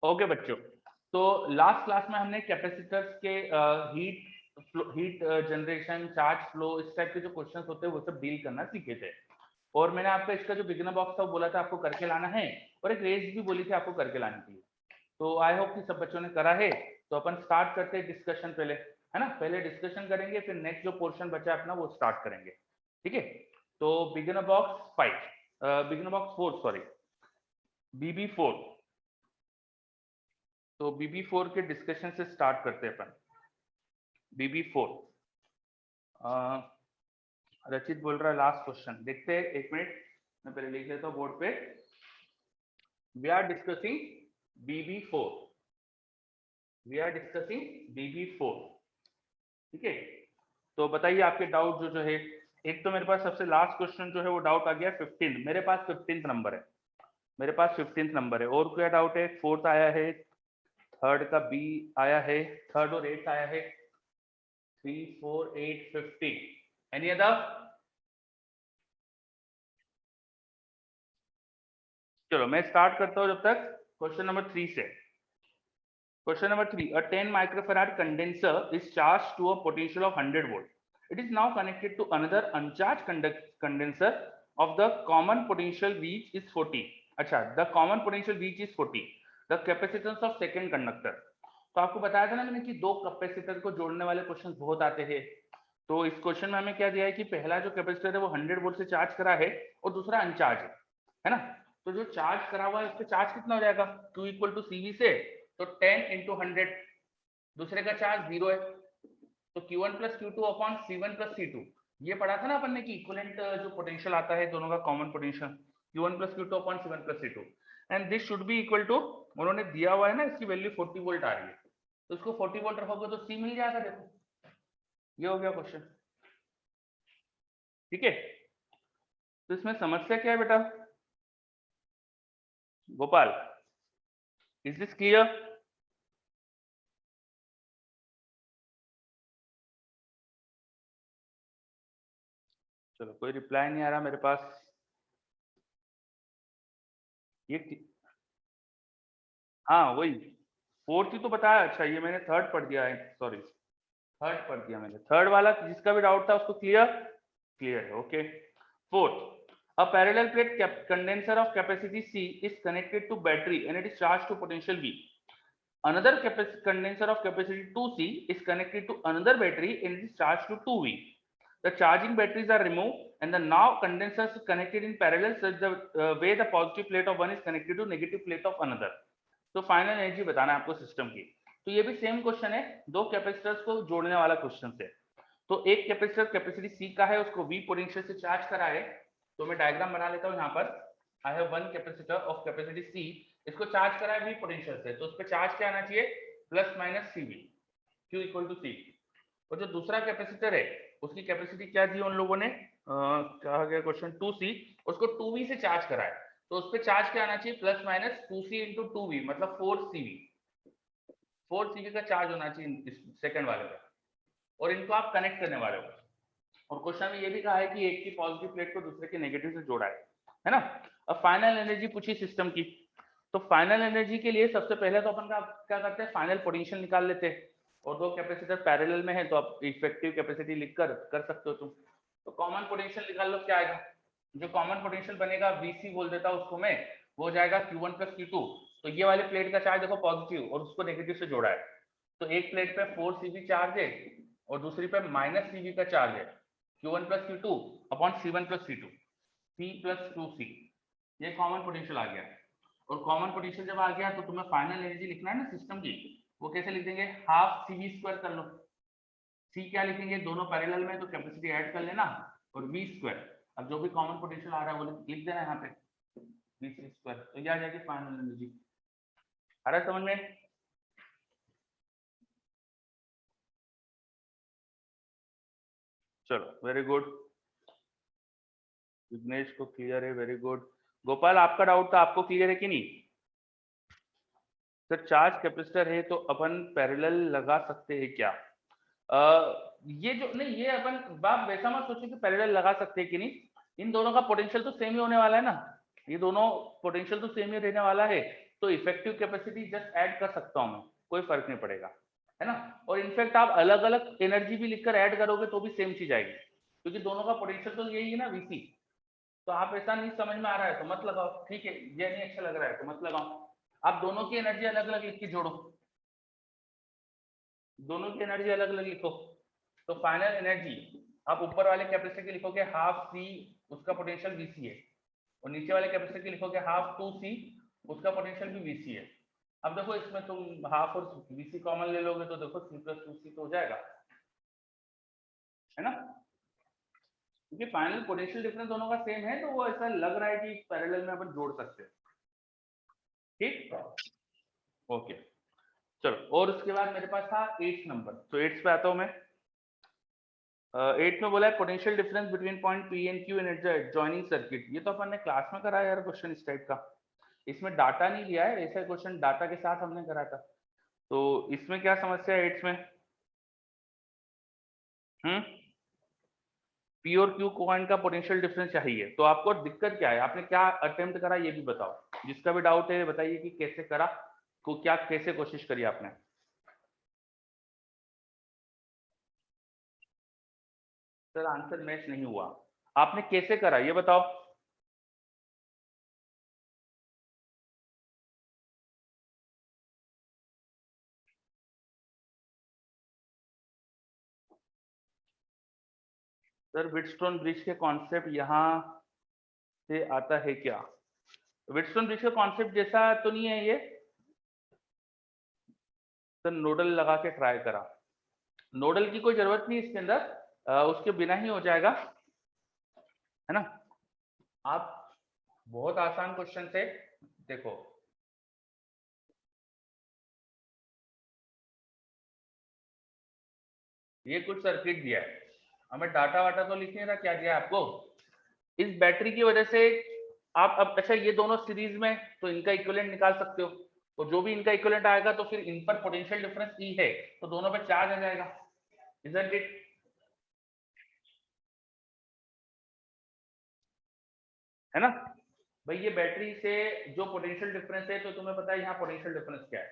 Okay बच्चों, तो last class में हमने कैपेसिटर्स के हीट जनरेशन, चार्ज फ्लो, इस टाइप के जो क्वेश्चंस होते हैं वो सब डील करना सीखे थे। और मैंने आपका इसका जो बिगिनर बॉक्स था वो बोला था आपको करके लाना है, और एक रेस भी बोली थी आपको करके लाने के लिए। तो आई होप कि सब बच्चों ने करा है। तो अपन स्टार्ट करते हैं डिस्कशन पहले, है ना। पहले डिस्कशन करेंगे, फिर नेक्स्ट जो पोर्शन बचा अपना वो स्टार्ट करेंगे, ठीक है। तो beginner box 5, beginner box 4 sorry, BB4। तो BB4 के डिस्कशन से स्टार्ट करते हैं अपन। BB4, रचित बोल रहा है लास्ट क्वेश्चन, देखते हैं, एक मिनट मैं पहले लिख लेता हूँ बोर्ड पे। We are discussing BB4, we are discussing BB4, ठीक है। तो बताइए आपके डाउट जो है। एक तो मेरे पास सबसे लास्ट क्वेश्चन जो है वो डाउट आ गया 15, मेरे पास 15th नंबर है, मेरे पास 15th नंबर है। और क्या डाउट है? 4th आया है, थर्ड का B आया है, थर्ड और 8th आया है, 3, 4, 8, 15। Any other? चलो मैं स्टार्ट करता हूं जब तक क्वेश्चन नंबर 3 से। Question number 3. A 10 microfarad condenser is charged to a potential of 100 volt. It is now connected to another uncharged condenser of the common potential reach is 40. अच्छा, the common potential reach is 40. The capacitance of second conductor. तो आपको बताया था ना मैंने कि दो capacitor को जोड़ने वाले क्वेश्चन बहुत आते हैं। तो इस क्वेश्चन में हमें क्या दिया है कि पहला जो कैपेसिटर है वो 100 वोल्ट से चार्ज करा है और दूसरा अनचार्ज है ना। तो जो चार्ज करा हुआ है उस पर चार्ज कितना हो जाएगा? Q इक्वल टू CV से, तो 10 इंटू 100, दूसरे का चार्ज 0 है, तो Q1 plus Q2 upon C1 plus C2। ये पढ़ा था ना अपन ने कि इक्विवेलेंट जो पोटेंशियल आता है दोनों का common potential Q1 plus Q2 upon C1 plus C2, and this should be equal to, उन्होंने दिया हुआ है ना इसकी वैल्यू 40 वोल्ट आ रही है, तो इसको 40 वोल्ट रखोगे तो C मिल जाएगा। देखो ये हो गया क्वेश्चन, ठीक है। तो इसमें समस्या क्या है बेटा गोपाल? Is this clear? चलो कोई रिप्लाई नहीं आ रहा मेरे पास। ये हाँ वही, फोर्थ ही तो बताया। अच्छा ये मैंने थर्ड पढ़ दिया है, सॉरी थर्ड पढ़ दिया मैंने। थर्ड वाला जिसका भी डाउट था उसको क्लियर क्लियर है, okay. Fourth, a parallel plate condenser of capacity C is connected to battery and it is charged to potential V. Another condenser of capacity 2C is connected to another battery and it is charged to 2V. The charging batteries are removed and the now condensers connected in parallel such the way the positive plate of one is connected to negative plate of another. तो final energy बताना है आपको system की। तो ये भी same question है, दो कैपेसिटर्स को जोड़ने वाला क्वेश्चन है। तो एक कैपेसिटर कैपेसिटी C का है, उसको V पोटेंशियल से चार्ज करा है। तो मैं डायग्राम बना लेता हूँ यहाँ पर। I have one capacitor of capacity C, इसको चार्ज करा है V पोटेंशियल से, तो उस पर चार्ज क्या आना चाहिए? Plus minus CV, Q equal to C। और जो दूसरा कैपेसिटर है उसकी कैपेसिटी क्या दी उन लोगों ने, कहा गया क्वेश्चन 2C, उसको 2V से चार्ज करा है, तो उस पर चार्ज क्या आना चाहिए? Plus minus 2C into 2V, मतलब 4CV, 4CV का चार्ज होना चाहिए सेकंड वाले पे, और इनको आप कनेक्ट करने वाले हो। और क्वेश्चन में ये भी कहा है कि एक की पॉजिटिव प्लेट को दूसरे के नेगेटिव से जोड़ा है ना। अब फाइनल एनर्जी पूछी सिस्टम की। तो फाइनल एनर्जी के लिए सबसे पहले तो अपन का क्या करते हैं, फाइनल पोटेंशियल निकाल लेते हैं। और दो कैपेसिटर पैरेलल में है तो आप इफेक्टिव कैपेसिटी लिखकर कर सकते हो तुम। तो कॉमन पोटेंशियल निकाल लो, क्या आएगा? जो कॉमन पोटेंशियल बनेगा VC बोल देता हूँ उसको मैं, वो जाएगा Q1 प्लस Q2। तो ये वाले प्लेट का चार्ज देखो पॉजिटिव और उसको नेगेटिव से जोड़ा है, तो एक प्लेट पे 4CV चार्ज है और दूसरी पे माइनस CV का चार्ज है। Q1 plus Q2 upon C1 plus C2, C plus 2C, ये कॉमन पोटेंशियल आ गया। और कॉमन पोटेंशियल जब आ गया तो तुम्हें फाइनल एनर्जी लिखना है ना सिस्टम की, वो कैसे लिख देंगे? हाफ CV स्क्वायर कर लो। C क्या लिखेंगे? दोनों पैरेलल में तो कैपेसिटी ऐड कर लेना, और V स्क्वायर, अब जो भी कॉमन पोटेंशियल आ रहा है वो लिख देना यहाँ पे, VC स्क्वायर, तो ये आ जाएगी फाइनल एनर्जी। आ रहा है समझ में? चलो वेरी गुड, विघ्नेश को क्लियर है, वेरी गुड। गोपाल आपका डाउट था, आपको क्लियर है कि नहीं? सर चार्ज कैपेसिटर है तो अपन पैरेलल लगा सकते हैं क्या? ये जो नहीं, ये अपन बाप वैसा मत सोचो कि पैरेलल लगा सकते हैं कि नहीं। इन दोनों का पोटेंशियल तो सेम ही होने वाला है ना, ये दोनों पोटेंशियल तो सेम ही रहने वाला है। तो इफेक्टिव कैपेसिटी जस्ट ऐड कर सकता हूं मैं, कोई फर्क नहीं पड़ेगा, है ना। और इनफैक्ट आप अलग अलग एनर्जी भी लिखकर ऐड करोगे तो भी सेम चीज आएगी, क्योंकि दोनों का पोटेंशियल तो यही है ना, वीसी। तो आप ऐसा नहीं समझ में आ रहा है तो मत लगाओ, ठीक है, ये नहीं अच्छा लग रहा है तो मत लगाओ। आप दोनों की एनर्जी अलग अलग लिख के जोड़ो, दोनों की एनर्जी अलग अलग लिखो, तो फाइनल एनर्जी आप ऊपर वाले कैपेसिटर की लिखोगे हाफ सी, उसका पोटेंशियल वीसी है, और नीचे वाले कैपेसिटर की लिखोगे हाफ 2c, उसका पोटेंशियल भी वीसी है। अब देखो इसमें तुम हाफ और वीसी कॉमन ले लोगे तो देखो c + 2c तो हो जाएगा, है ना, क्योंकि फाइनल पोटेंशियल डिफरेंस दोनों का सेम है, तो वो ऐसा लग रहा है कि पैरेलल में अपन जोड़ सकते हैं, ठीक, ओके। चलो, और उसके बाद मेरे पास था 8th नंबर, तो 8th पे आता हूं मैं। 8 में बोला है potential difference between point P and Q in adjoining circuit. ये तो अपन ने क्लास में कराया यार क्वेश्चन इस टाइप का, इसमें डाटा नहीं लिया है, ऐसा क्वेश्चन डाटा के साथ हमने करा था। तो इसमें क्या समस्या है 8 में, पी और क्यू पॉइंट का पोटेंशियल डिफरेंस चाहिए, तो आपको दिक्कत क्या है, आपने क्या अटेम्प्ट करा ये भी बताओ, जिसका भी डाउट है बताइए कि कैसे करा, को क्या कैसे कोशिश करी आपने। सर आंसर मैच नहीं हुआ, आपने कैसे करा ये बताओ। सर व्हीटस्टोन ब्रिज के कॉन्सेप्ट यहाँ से आता है क्या, व्हीटस्टोन ब्रिज का कॉन्सेप्ट जैसा तो नहीं है ये। सर नोडल लगा के ट्राई करा, नोडल की कोई जरूरत नहीं इसके अंदर, उसके बिना ही हो जाएगा, है ना। आप बहुत आसान क्वेश्चन थे, देखो ये कुछ सर्किट दिया है, हमें डाटा वाटा तो लिख नहीं रहा, क्या दिया है आपको, इस बैटरी की वजह से आप अब अच्छा ये दोनों सीरीज में तो इनका इक्विवेलेंट निकाल सकते हो, और जो भी इनका इक्विवेलेंट आएगा तो फिर इन पर पोटेंशियल डिफरेंस ई है, तो दोनों पे चार्ज आ जाएगा, इजंट इट। है ना भाई, ये बैटरी से जो पोटेंशियल डिफरेंस है, तो तुम्हें पता है यहाँ पोटेंशियल डिफरेंस क्या है,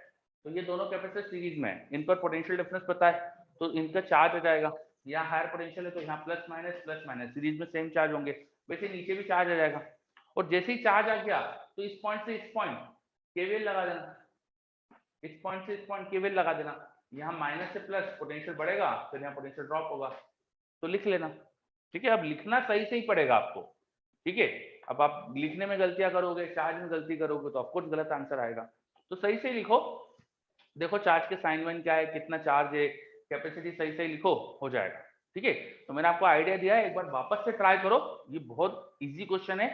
तो ये दोनों कैपेसिटर सीरीज में है, इन पर पोटेंशियल डिफरेंस पता है, तो इनका चार्ज आ जाएगा, यहाँ हायर पोटेंशियल है तो यहाँ प्लस माइनस सीरीज में सेम चार्ज होंगे, वैसे नीचे भी चार्ज आ जाएगा, और जैसे ही चार्ज आ गया तो इस पॉइंट से इस पॉइंट केवीएल लगा देना, इस पॉइंट से इस पॉइंट केवीएल लगा देना, यहाँ माइनस से प्लस पोटेंशियल बढ़ेगा, फिर यहाँ पोटेंशियल ड्रॉप होगा, तो लिख लेना, ठीक है। अब लिखना सही से ही पड़ेगा आपको, ठीक है। अब आप लिखने में गलतियां करोगे, चार्ज में गलती करोगे तो ऑफकोर्स गलत आंसर आएगा, तो सही से लिखो, देखो चार्ज के साइन वाइन क्या है, कितना चार्ज है, कैपेसिटी सही से लिखो, हो जाएगा, ठीक है। तो मैंने आपको आइडिया दिया है, एक बार वापस से ट्राई करो, ये बहुत इजी क्वेश्चन है,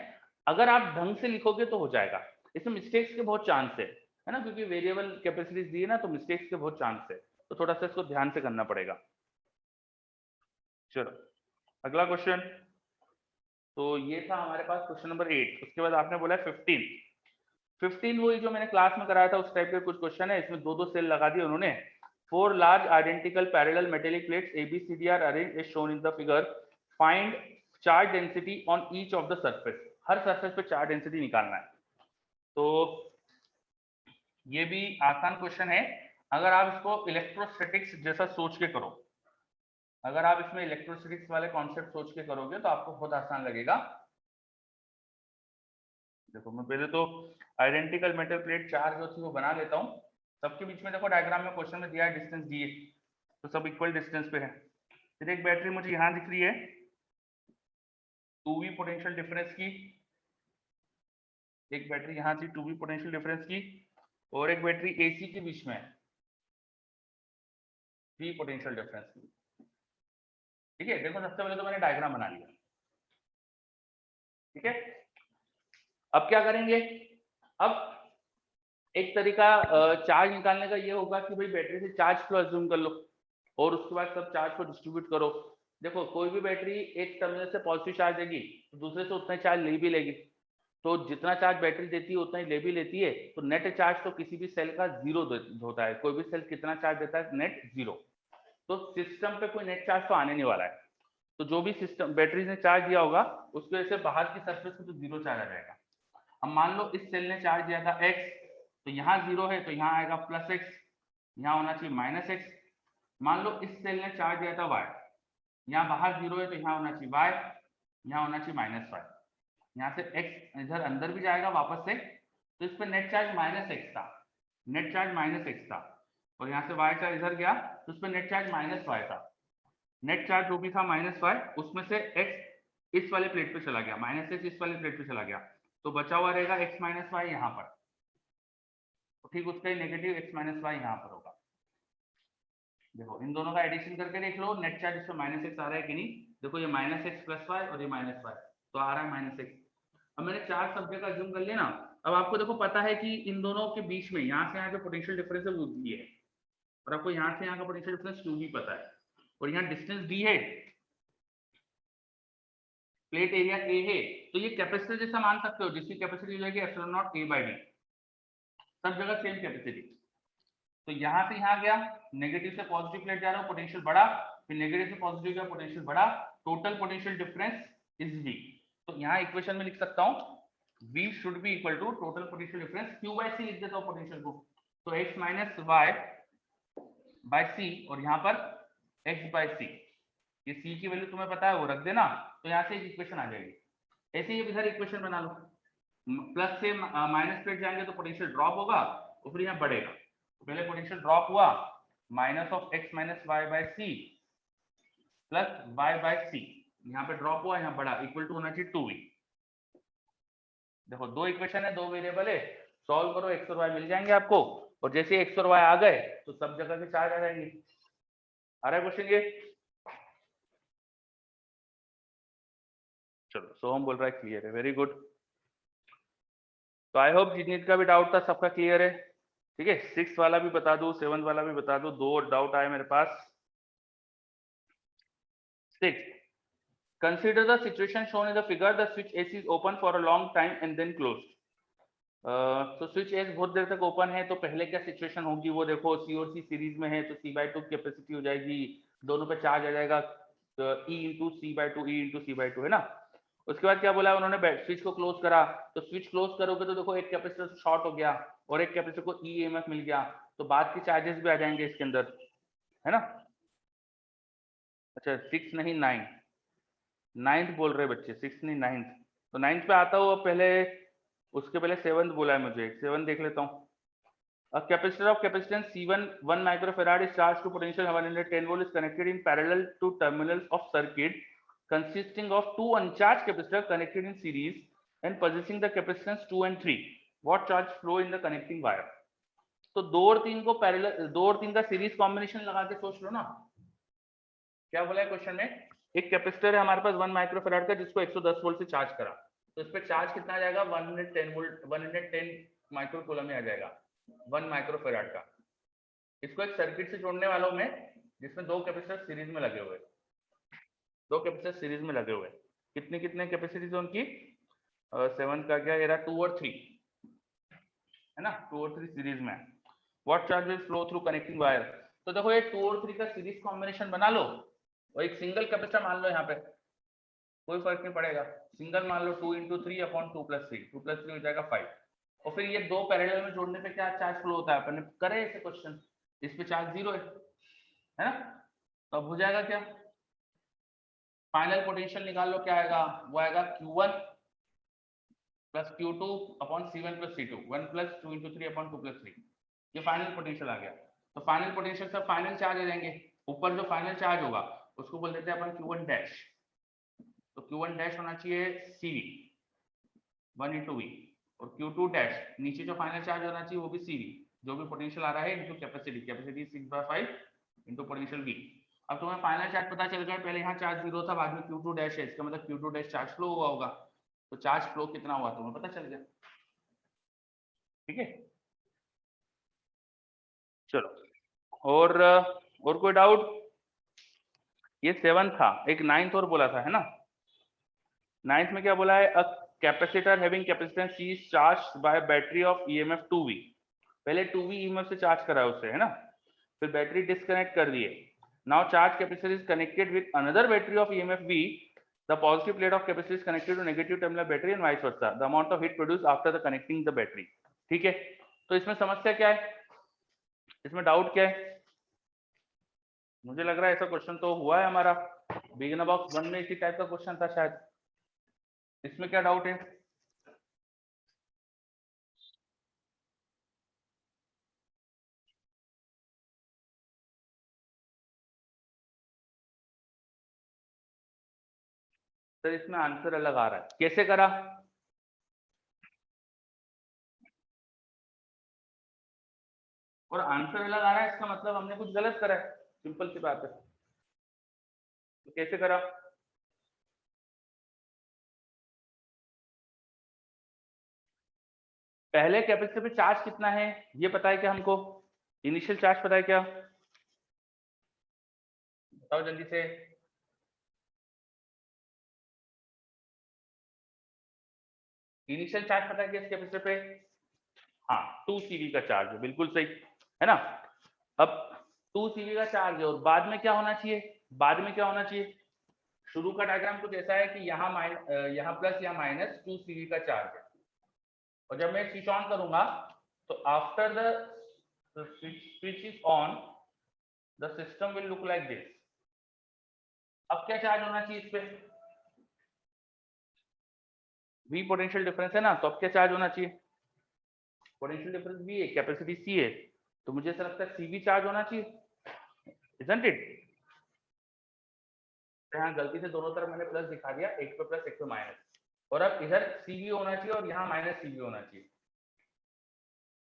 अगर आप ढंग से लिखोगे तो हो जाएगा, इसमें मिस्टेक्स के बहुत चांस है ना, क्योंकि वेरिएबल कैपेसिटीज दी है ना, तो मिस्टेक्स के बहुत चांस है, तो थोड़ा सा इसको ध्यान से करना पड़ेगा। चलो अगला क्वेश्चन, तो ये था हमारे पास क्वेश्चन नंबर 8। उसके बाद आपने बोला 15 वही जो मैंने क्लास में कराया था उस टाइप के कुछ क्वेश्चन है, इसमें दो दो सेल लगा दिए उन्होंने, 4 large identical parallel metallic plates ABCD are arranged as shown in the figure, find charge density on each of the surface, हर सरफेस पे चार्ज डेंसिटी निकालना है। तो ये भी आसान क्वेश्चन है, अगर आप इसको इलेक्ट्रोस्टैटिक्स जैसा सोच के करो, अगर आप इसमें इलेक्ट्रोस्टैटिक्स वाले कॉन्सेप्ट सोच के करोगे तो आपको बहुत आसान लगेगा। देखो मैं पहले तो आइडेंटिकल मेटल प्लेट चार जो थी वो बना लेता हूँ, सबके बीच में देखो डायग्राम में क्वेश्चन में दिया है डिस्टेंस दी है, तो सब इक्वल डिस्टेंस पे है। फिर एक बैटरी मुझे यहाँ दिख रही है 2v पोटेंशियल डिफरेंस की, एक बैटरी यहाँ थी 2v पोटेंशियल डिफरेंस की, और एक बैटरी AC के बीच में 3 पोटेंशियल डिफरेंस की, ठीक है। देखो सबसे पहले तो मैंने डायग्राम बना लिया, ठीक है। अब क्या करेंगे, अब एक तरीका चार्ज निकालने का ये होगा कि भाई बैटरी से चार्ज फ्लो अज्यूम कर लो, और उसके बाद सब चार्ज को डिस्ट्रीब्यूट करो। देखो कोई भी बैटरी एक टर्मिनल से पॉजिटिव चार्ज देगी तो दूसरे से उतना चार्ज ले भी लेगी, तो जितना चार्ज बैटरी देती है उतना ही ले भी लेती है, तो नेट चार्ज तो किसी भी सेल का 0 होता है, कोई भी सेल कितना चार्ज देता है, नेट 0, तो सिस्टम पे कोई नेट चार्ज तो आने नहीं वाला है, तो जो भी सिस्टम बैटरी ने चार्ज दिया होगा उसकी वजह से बाहर की सरफेस पे तो 0 चार्ज आ जाएगा। अब मान लो इस सेल ने चार्ज दिया था x, तो यहाँ 0 है तो यहाँ आएगा +x, यहाँ होना चाहिए -x। मान लो इस सेल ने चार्ज दिया था y, यहाँ बाहर 0 है तो यहाँ होना चाहिए y, यहाँ होना चाहिए -y। यहाँ से x इधर अंदर भी जाएगा वापस से, तो इस पर नेट चार्ज -x था, नेट चार्ज -x था, और यहाँ से y चार्ज इधर गया तो उस पर नेट चार्ज -y था। नेट चार्ज जो भी था -y, उसमें से x इस वाले प्लेट पे चला गया, -x इस वाले प्लेट पे चला गया, तो बचा हुआ रहेगा x -y यहाँ पर। तो ठीक उसका ही नेगेटिव x -y यहाँ पर होगा। देखो इन दोनों का एडिशन करके देख लो, नेट चार्ज इसमें -x आ रहा है कि नहीं। देखो ये -x + y और ये -y, तो आ रहा है -x। अब मैंने 4 सब्जेक्ट का जूम कर लिया ना। अब आपको देखो पता है कि इन दोनों के बीच में यहाँ से यहाँ जो पोटेंशियल डिफरेंस है वो d है, और आपको यहाँ से यहाँ का पोटेंशियल डिफरेंस q भी पता है, और यहाँ डिस्टेंस d है, प्लेट एरिया a है, तो ये कैपेसिटर जैसा मान सकते हो, जिसकी कैपेसिटी हो जाएगी ε0 a/d, सब जगह सेम कैपेसिटी। तो यहाँ से यहाँ गया, नेगेटिव से पॉजिटिव प्लेट जा रहा हूँ, पोटेंशियल बढ़ा, फिर नेगेटिव से पॉजिटिव गया, पोटेंशियल बढ़ा, total potential difference is v। तो यहाँ इक्वेशन में लिख सकता हूँ v should be equal to total potential difference q/c लिख देता हूँ पोटेंशियल को, तो x - y/c, और यहाँ पर x/c, ये c की वैल्यू तुम्हें पता है वो रख देना, तो यहाँ से एक इक्वेशन आ जाएगी। ऐसे ही इधर इक्वेशन बना लो, प्लस से माइनस प्लेट जाएंगे तो पोटेंशियल ड्रॉप होगा, और फिर यहाँ बढ़ेगा। तो पहले पोटेंशियल ड्रॉप हुआ -x - y/c प्लस y/c, यहाँ पे ड्रॉप हुआ, यहाँ बढ़ा, इक्वल टू होना चाहिए 2v। देखो दो इक्वेशन है, दो वेरिएबल है, सॉल्व करो, x और y मिल जाएंगे आपको, और जैसे x और y आ गए तो सब जगह से चार्ज आ जाएंगे। आ रहा है क्वेश्चन ये? चलो सोहम बोल रहा है क्लियर है, वेरी गुड। तो आई होप जितने का भी डाउट था सबका क्लियर है, ठीक है। 6 वाला भी बता दो, 7 वाला भी बता दो, 2 डाउट आए मेरे पास। 6, consider the situation shown in the figure, the switch S is open for a long time and then closed। तो स्विच एस बहुत देर तक ओपन है, तो पहले क्या सिचुएशन होगी वो देखो, सी और सी सीरीज में है तो c/2 कैपेसिटी हो जाएगी, दोनों पे चार्ज आ जाएगा E × c/2, E × c/2 है ना। उसके बाद क्या बोला उन्होंने, स्विच को क्लोज करा, तो स्विच क्लोज करोगे तो देखो एक कैपेसिटर शॉर्ट हो गया और एक कैपेसिटर को EMF मिल गया, तो बाद के चार्जेस भी आ जाएंगे इसके अंदर, है ना। अच्छा 6 नहीं 9th बोल रहे बच्चे, 6 नहीं 9th, तो 9th पे आता हूँ। पहले उसके पहले 7th बोला है मुझे, 7 देख लेता हूँ। A capacitor of capacitance C1 1 microfarad is charged to potential 110 volt is connected in parallel to terminals of circuit consisting of two uncharged capacitors connected in series and possessing the capacitance 2 and 3. What charge flow in the connecting wire? तो 2 और 3 को parallel, 2 और 3 का series combination लगा के सोच लो ना। क्या बोला है क्वेश्चन में, एक कैपेसिटर है हमारे पास 1 माइक्रोफैराड का जिसको 110 वोल्ट से चार्ज करा, तो इस पे चार्ज कितना आ जाएगा, 110 वोल्ट, 110 माइक्रोकूलम में आ जाएगा 1 माइक्रोफैराड का। इसको एक सर्किट से जोड़ने वालों में जिसमें 2 कैपेसिटर सीरीज में लगे हुए, 2 कैपेसिटर सीरीज में लगे हुए, कितने कितने कैपेसिटीज उनकी, 7 का क्या era 2 और 3 है ना, 2 और 3 सीरीज में। What charge will flow through connecting wire, तो देखो ये 2 और 3 का सीरीज कॉम्बिनेशन बना लो, और एक सिंगल कैपेसिटर मान लो, यहाँ पे कोई फर्क नहीं पड़ेगा, सिंगल मान लो 2 × 3 अपॉन 2 + 3, 2 + 3 हो जाएगा 5, और फिर ये दो पैरेलल में जोड़ने पे क्या चार्ज फ्लो होता है, अपन करे ऐसे क्वेश्चन, इस पे चार्ज 0 है ना, तो अब हो जाएगा क्या, फाइनल पोटेंशियल निकाल लो, क्या आएगा, वो आएगा Q1 + Q2 upon C1 + C2, 1 + 2 × 3 upon 2 + 3, ये फाइनल पोटेंशियल आ गया। तो फाइनल पोटेंशियल से फाइनल चार्ज आ जाएंगे, ऊपर जो फाइनल चार्ज होगा उसको बोल देते हैं अपन Q1 डैश, तो Q1 डैश होना चाहिए CV 1 × V, और Q2 डैश नीचे जो फाइनल चार्ज होना चाहिए वो भी CV, जो भी पोटेंशियल आ रहा है into capacity, capacity 6/5 into potential V। अब तुम्हें फाइनल चार्ज पता चल गया, पहले यहाँ चार्ज 0 था, बाद में Q2 डैश है, इसका मतलब Q2 डैश चार्ज फ्लो हुआ होगा, तो चार्ज फ्लो कितना हुआ तुम्हें पता चल गया, ठीक है। चलो और कोई डाउट, ये 7 था, एक 9th और बोला था, है ना। 9th में क्या बोला है, a capacitor having capacitance C is charged by battery of EMF 2V, पहले 2V EMF से चार्ज करा उसे, है ना, फिर बैटरी डिस्कनेक्ट कर दिए, now charge capacitor is connected with another battery of EMF V, the positive plate of capacitor is connected to negative terminal battery and vice versa, the amount of heat produced after the connecting the battery, ठीक है। तो इसमें समस्या क्या है, इसमें doubt क्या है? मुझे लग रहा है ऐसा क्वेश्चन तो हुआ है हमारा, बिगिनर बॉक्स 1 में इसी टाइप का क्वेश्चन था शायद। इसमें क्या डाउट है? सर इसमें आंसर अलग आ रहा है, कैसे करा? और आंसर अलग आ रहा है, इसका मतलब हमने कुछ गलत करा है, सिंपल सी बात है। तो कैसे करा? पहले कैपेसिटर पे चार्ज कितना है ये पता है क्या हमको? इनिशियल चार्ज पता है क्या? बताओ जल्दी से। इनिशियल चार्ज पता है क्या इस कैपेसिटर पे? हाँ 2 सीवी का चार्ज है, बिल्कुल सही है ना। अब 2 सीवी का चार्ज है और बाद में क्या होना चाहिए? बाद में क्या होना चाहिए? शुरू का डायग्राम कुछ ऐसा है कि यहाँ प्लस या माइनस 2 सीवी का चार्ज है, और जब मैं स्विच ऑन करूंगा तो after the switch is on the system will look like this. अब क्या चार्ज होना चाहिए इस पे? V पोटेंशियल डिफरेंस है ना, तो अब क्या चार्ज होना चाहिए? पोटेंशियल डिफरेंस V है, कैपेसिटी C है, तो मुझे ऐसा लगता है CV चार्ज होना चाहिए, इजंट इट? यहाँ गलती से दोनों तरफ मैंने प्लस दिखा दिया, एक पे प्लस एक पे माइनस, और अब इधर CV होना चाहिए और यहाँ माइनस CV होना चाहिए।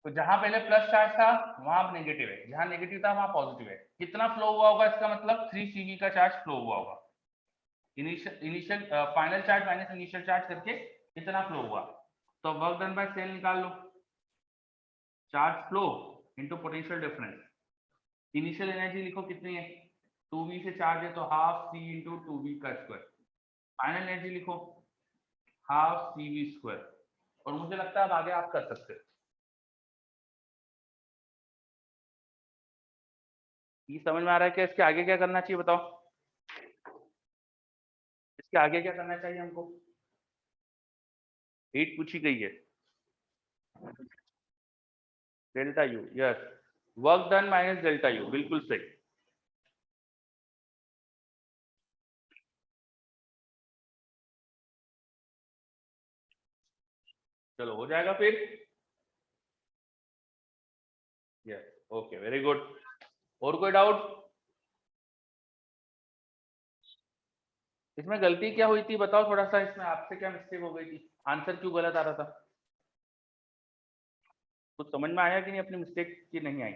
तो जहां पहले प्लस चार्ज था वहां अब नेगेटिव है, जहां नेगेटिव था वहां पॉजिटिव है। कितना फ्लो हुआ होगा इसका मतलब? 3 CV का चार्ज फ्लो हुआ होगा। Initial final charge minus initial charge करके कितना फ्लो हुआ, तो वर्क डन बाय सेल निकाल लो। Charge flow into potential difference. Initial energy लिखो कितनी है, 2v से चार्ज है तो हाफ c इंटू 2v का स्क्वायर। फाइनल एनर्जी लिखो हाफ cv स्क्वायर। और मुझे लगता है अब आगे आप कर सकते हो। ये समझ में आ रहा है क्या? इसके आगे क्या करना चाहिए बताओ? इसके आगे क्या करना चाहिए हमको? हीट पूछी गई है, delta U, yes, work done minus delta U, बिल्कुल सही। चलो हो जाएगा फिर, यस, ओके, वेरी गुड। और कोई डाउट? इसमें गलती क्या हुई थी बताओ थोड़ा सा, इसमें आपसे क्या मिस्टेक हो गई थी? आंसर क्यों गलत आ रहा था? कुछ समझ में आया कि नहीं अपनी मिस्टेक की नहीं आई?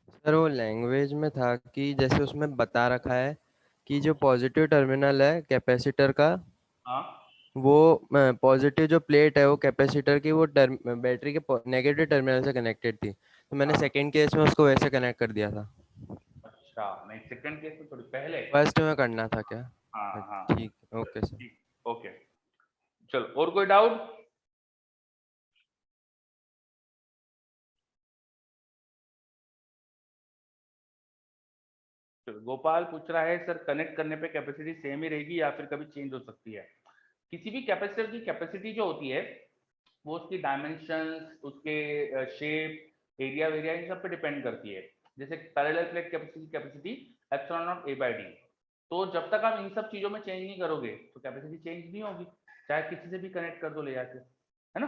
सर वो लैंग्वेज में था कि जैसे उसमें बता रखा है कि जो पॉजिटिव टर्मिनल है कैपेसिटर का, हाँ वो पॉजिटिव जो प्लेट है वो कैपेसिटर की वो बैटरी के नेगेटिव टर्मिनल से कनेक्टेड थी, तो मैंने हाँ, सेकंड केस में उसको वैसे कनेक्ट कर दिया था। अच्छा नहीं, सेकंड केस में थोड़ी पहले। फर्स्ट में करना था क्या? हाँ हाँ, ठीक, ओके सर। ठीक, ओके। चलो और कोई डाउट? चलो गोपाल पूछ रहा है सर कनेक्ट करने पे कैपेसिटी सेम ही रहेगी या फिर कभी चेंज हो सकती है? किसी भी कैपेसिटर की कैपेसिटी जो होती है वो उसकी डायमेंशंस, उसके शेप, एरिया वेरिया इन सब पे डिपेंड करती है। जैसे parallel plate capacity epsilon not a by D. तो जब तक आप इन सब चीजों में चेंज नहीं करोगे तो कैपेसिटी चेंज नहीं होगी, चाहे किसी से भी कनेक्ट कर दो ले जाके, है ना।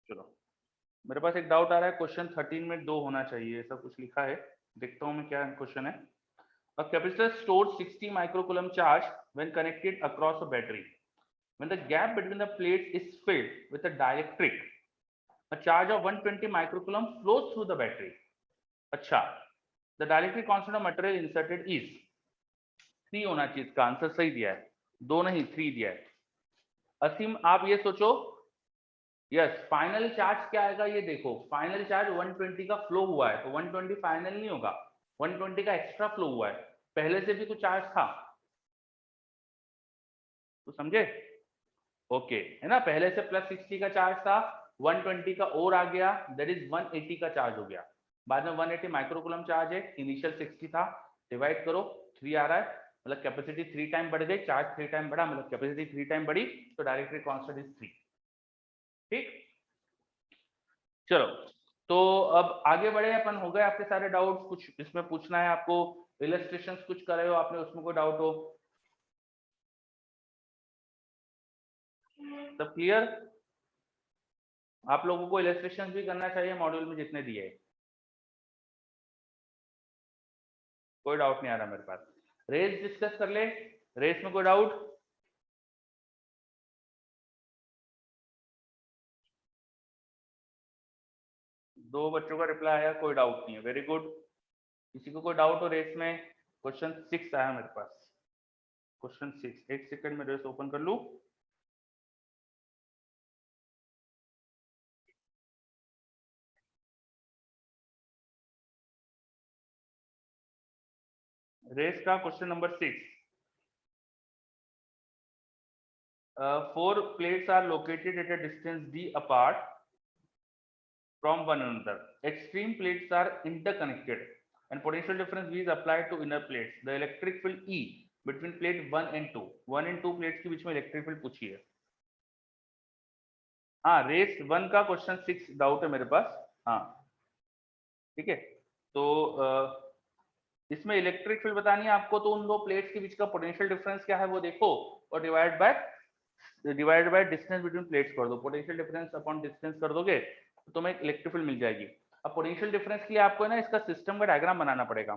चलो मेरे पास एक डाउट आ रहा है, क्वेश्चन 13 में 2 होना चाहिए, ऐसा कुछ लिखा है, देखता हूँ मैं क्या क्वेश्चन है। A capacitor stores 60 microcoulomb charge when connected across a battery. When the gap between the plates is filled with a dielectric, a charge of 120 microcoulomb flows through the battery. अच्छा, the dielectric constant of material inserted is 3 होना चाहिए, इसका answer सही दिया है, 2 नहीं 3 दिया है। असीम आप ये सोचो, यस फाइनल चार्ज क्या आएगा ये देखो, फाइनल चार्ज 120 का फ्लो हुआ है तो 120 फाइनल नहीं होगा, 120 का एक्स्ट्रा फ्लो हुआ है, पहले से भी तो चार्ज था, तो समझे? ओके है ना, पहले से प्लस 60 का चार्ज था, 120 का और आ गया, दैट इज 180 का चार्ज हो गया, बाद में 180 माइक्रोकूलम चार्ज है, इनिशियल 60 था, डिवाइड करो 3 आ रहा है, मतलब कैपेसिटी 3 टाइम बढ़ गई, चार्ज 3 टाइम बढ़ा, मतलब कैपेसिटी 3 टाइम बढ़ी, तो डायरेक्टली कांस्टेंट इज 3। ठीक, चलो, तो अब आगे बढ़े अपन। हो गए आपके सारे डाउट्स? कुछ इसमें पूछना है आपको? इलस्ट्रेशंस कुछ कर रहे हो आपने, उसमें कोई डाउट हो? सब क्लियर? आप लोगों को इलस्ट्रेशंस भी करना चाहिए मॉड्यूल में जितने दिए हैं। कोई डाउट नहीं आ रहा मेरे पास। रेस डिस्कस कर ले। रेस में कोई डाउट? दो बच्चों का रिप्लाई आया, कोई डाउट नहीं है। Very good. किसी को कोई डाउट हो रेस में? क्वेश्चन 6 आया मेरे पास। क्वेश्चन 6, एक सेकंड में रेस ओपन कर लूं। रेस का question number 6। Four plates are located at a distance d apart from one another. Extreme plates are interconnected and potential difference V is applied to inner plates. The electric field E between plate 1 and 2. 1 and 2 plates के बीच में electric field पूछी है। हाँ, race 1 का question 6 doubt है मेरे पास। हाँ ठीक है। तो इसमें इलेक्ट्रिक फील्ड बतानी है आपको, तो उन दो प्लेट्स के बीच का पोटेंशियल डिफरेंस क्या है वो देखो, और divide by distance between plates कर दो। पोटेंशियल डिफरेंस अपॉन डिस्टेंस कर दोगे तो तुम्हें इलेक्ट्रिक फील्ड मिल जाएगी। अब पोटेंशियल डिफरेंस के लिए आपको है ना इसका सिस्टम का डायग्राम बनाना पड़ेगा।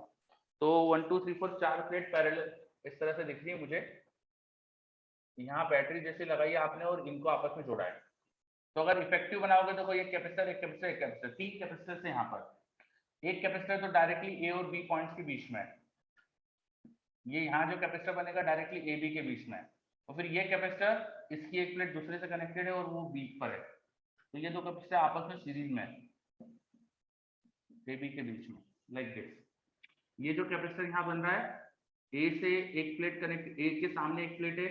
तो 1 2 3 4 4 प्लेट पैरेलल इस तरह से दिख रही है मुझे। यहाँ बैटरी जैसे लगाई है आपने और इनको आपस में जोड़ा है। तो अगर इफेक्टिव बनाओगे तो कोई एक कैपेसिटर एक कैपेसिटर एक कैपेसिटर, 3 कैपेसिटर से यहाँ पर एक कैपेसिटर तो डायरेक्टली ए और बी पॉइंट्स के बीच में है। ये यहाँ जो कैपेसिटर बनेगा डायरेक्टली ए बी के बीच में है। और फिर ये कैपेसिटर इसकी एक प्लेट दूसरे से कनेक्टेड है और वो बी पर है। तो ये दो कैपेसिटर आपस में सीरीज में है ए बी के बीच में, लाइक दिस। ये जो कैपेसिटर यहाँ बन रहा है, ए से एक प्लेट कनेक्ट, ए के सामने एक प्लेट है,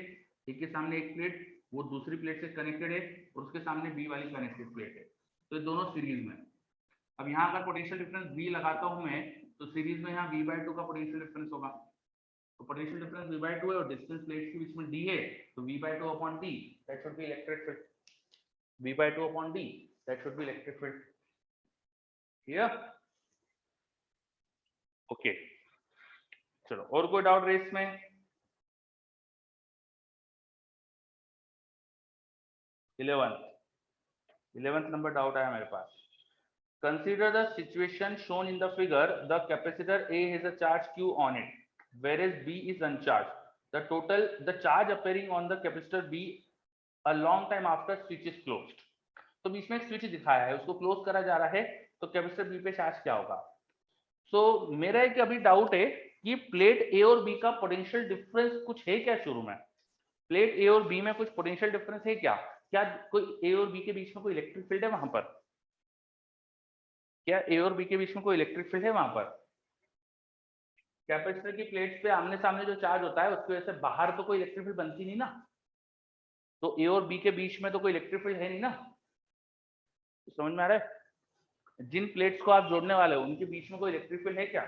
ए के सामने एक प्लेट, वो दूसरी प्लेट से कनेक्टेड है और उसके सामने बी वाली कनेक्टेड प्लेट है। तो ये दोनों सीरीज में। अब यहाँ अगर पोटेंशियल डिफरेंस V लगाता हूँ मैं, तो सीरीज में यहाँ V/2 का पोटेंशियल डिफरेंस होगा। तो पोटेंशियल डिफरेंस V/2 है और डिस्टेंस प्लेट्स के बीच में D है, तो V/2 upon D, that should be electric field. V/2 upon D, that should be electric field. Clear? Okay, चलो और कोई डाउट रेस में? इलेवेंथ नंबर डाउट आया मेरे पास। Consider the situation shown in the figure. The capacitor A has a charge Q on it, whereas B is uncharged. The charge appearing on the capacitor B a long time after switch is closed. तो बीच में एक switch दिखाया है, उसको close करा जा रहा है, तो कैपेसिटर बी पे चार्ज क्या होगा? मेरा एक अभी डाउट है कि प्लेट ए और बी का पोटेंशियल डिफरेंस कुछ है क्या शुरू में? प्लेट ए और बी में कुछ पोटेंशियल डिफरेंस है क्या? क्या कोई ए और बी के बीच में कोई इलेक्ट्रिक फील्ड है वहां पर? क्या ए और बी के बीच में कोई इलेक्ट्रिक फील्ड है वहां पर? कैपेसिटर की प्लेट्स पे आमने सामने जो चार्ज होता है उसकी वजह से बाहर तो कोई इलेक्ट्रिक फील्ड बनती नहीं ना। तो ए और बी के बीच में तो कोई इलेक्ट्रिक फील्ड है नहीं ना। तो समझ में आ रहा है? जिन प्लेट्स को आप जोड़ने वाले हो उनके बीच में कोई इलेक्ट्रिक फील्ड है क्या?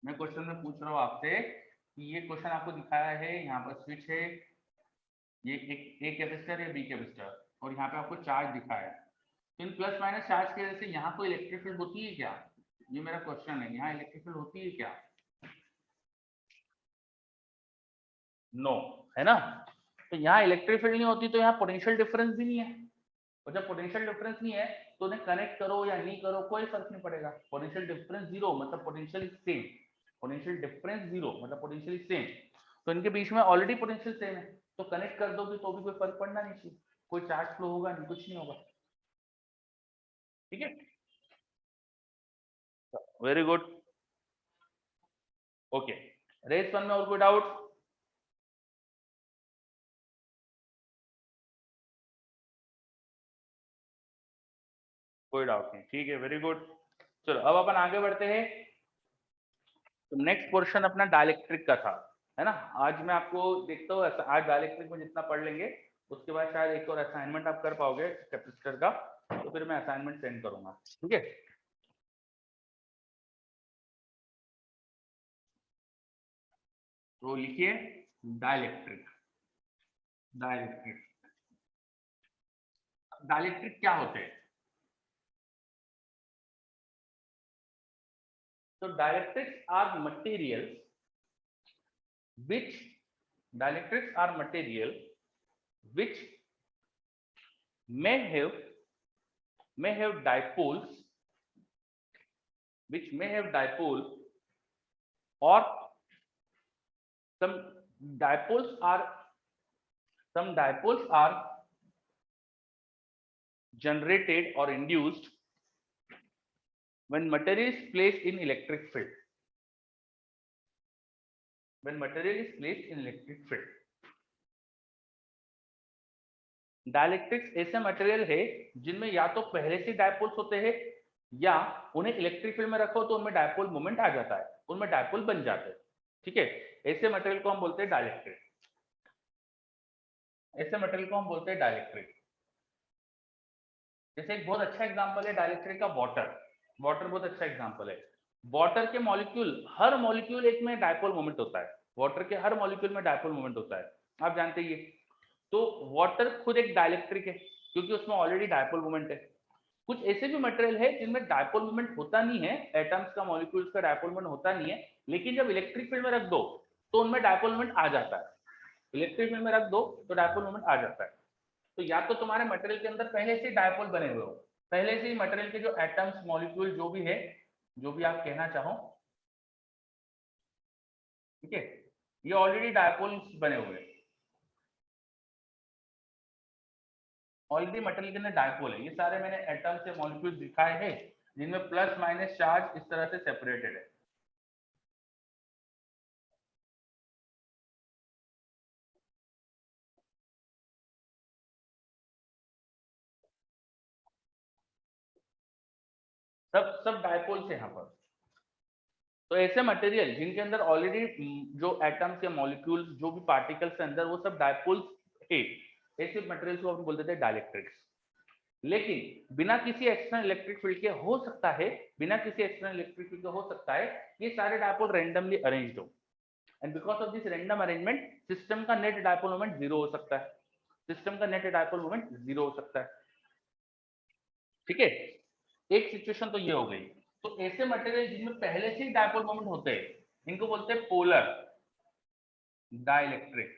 मैं क्वेश्चन में पूछ रहा हूँ आपसे कि ये क्वेश्चन आपको दिखाया है, यहाँ पर स्विच है, ये एक कैपेसिटर है, बी कैपेसिटर, और यहाँ पे आपको चार्ज दिखाया है। तो इन प्लस माइनस चार्ज की वजह से यहाँ कोई इलेक्ट्रिक फील्ड होती है क्या? ये मेरा क्वेश्चन है, यहाँ इलेक्ट्रिक फील्ड होती है क्या? नो, है ना? तो यहाँ इलेक्ट्रिक फील्ड नहीं होती तो यहाँ पोटेंशियल डिफरेंस भी नहीं है। और जब पोटेंशियल डिफरेंस नहीं है तो उन्हें कनेक्ट करो या नहीं करो कोई फर्क नहीं पड़ेगा। पोटेंशियल डिफरेंस जीरो मतलब potential is same. Potential difference zero मतलब पोटेंशियल इज सेम। तो इनके बीच में ऑलरेडी पोटेंशियल सेम है, तो कनेक्ट कर दोगे तो भी कोई फर्क पड़ना नहीं चाहिए, कोई चार्ज फ्लो होगा नहीं, कुछ नहीं होगा। ठीक है, very good. Okay, race one में और कोई डाउट? कोई डाउट नहीं, ठीक है, वेरी गुड। चलो अब अपन आगे बढ़ते हैं। तो नेक्स्ट पोर्शन अपना डाइलेक्ट्रिक का था, है ना? आज मैं आपको देखता हूँ आज डाइलेक्ट्रिक में जितना पढ़ लेंगे उसके बाद शायद एक और असाइनमेंट आप कर पाओगे कैपेसिटर का, तो फिर मैं असाइनमेंट सेंड करूंगा। ठीक है, तो लिखिए डाइलेक्ट्रिक। डाइलेक्ट्रिक। डाइलेक्ट्रिक क्या होते हैं? तो dielectrics are material which dielectrics are material which may have dipoles, which may have dipole, or some dipoles are generated or induced when material is placed in electric field. When material is placed in electric field. Dielectrics ऐसे material है जिनमें या तो पहले से dipoles होते हैं या उन्हें इलेक्ट्रिक फील्ड में रखो तो उनमें डायपोल मोमेंट आ जाता है, उनमें डायपोल बन जाते हैं। ठीक है, ऐसे मटेरियल को हम बोलते हैं डाइलेक्ट्रिक। ऐसे मटेरियल को हम बोलते हैं डाइलेक्ट्रिक। जैसे एक बहुत अच्छा एग्जांपल है डाइलेक्ट्रिक का वाटर। वाटर बहुत अच्छा एग्जांपल है। वाटर के मॉलिक्यूल, हर मॉलिक्यूल एक में डायपोल मोमेंट होता है। वाटर के हर मॉलिक्यूल में डायपोल मोमेंट होता है, आप जानते ही। तो वाटर खुद एक डाइलेक्ट्रिक है क्योंकि उसमें ऑलरेडी डायपोल मोमेंट है। कुछ ऐसे भी मटेरियल है जिनमें डायपोल मोमेंट होता नहीं है, एटम्स का, मॉलिक्यूल्स का डायपोल मोमेंट होता नहीं है, लेकिन जब इलेक्ट्रिक फील्ड में रख दो तो उनमें डायपोल मोमेंट आ जाता है। इलेक्ट्रिक फील्ड में रख दो तो डायपोल मोमेंट आ जाता है। तो या तो तुम्हारे मटेरियल के अंदर पहले से डायपोल बने हुए हो, पहले से ही मटेरियल के जो एटम्स, मॉलिक्यूल जो भी है, जो भी आप कहना चाहो, ठीक है, ये ऑलरेडी डायपोल्स बने हुए हैं। ऑलरेडी मटेरियल के अंदर डायपोल है। ये सारे मैंने एटम से मॉलिक्यूल्स दिखाए हैं जिनमें प्लस माइनस चार्ज इस तरह से सेपरेटेड है। सब डायपोल्स है यहाँ पर। तो ऐसे मटेरियल जिनके अंदर ऑलरेडी जो एटम्स या मॉलिक्यूल्स, जो भी पार्टिकल्स है अंदर, वो सब डायपोल्स है, ऐसे मटेरियल को हम बोल देते हैं डाइलेक्ट्रिक्स। लेकिन बिना किसी एक्सटर्नल इलेक्ट्रिक फील्ड के हो सकता है, बिना किसी एक्सटर्नल इलेक्ट्रिक फील्ड के हो सकता है ये सारे डायपोल रैंडमली अरेंज्ड हो, and because of this random arrangement system का नेट डायपोल मोमेंट जीरो हो सकता है। सिस्टम का नेट डायपोल मोमेंट जीरो हो सकता है। ठीक है, एक सिचुएशन तो ये हो गई। तो ऐसे मटेरियल जिनमें पहले से ही डायपोल मोमेंट होते हैं इनको बोलते हैं पोलर डाइलेक्ट्रिक,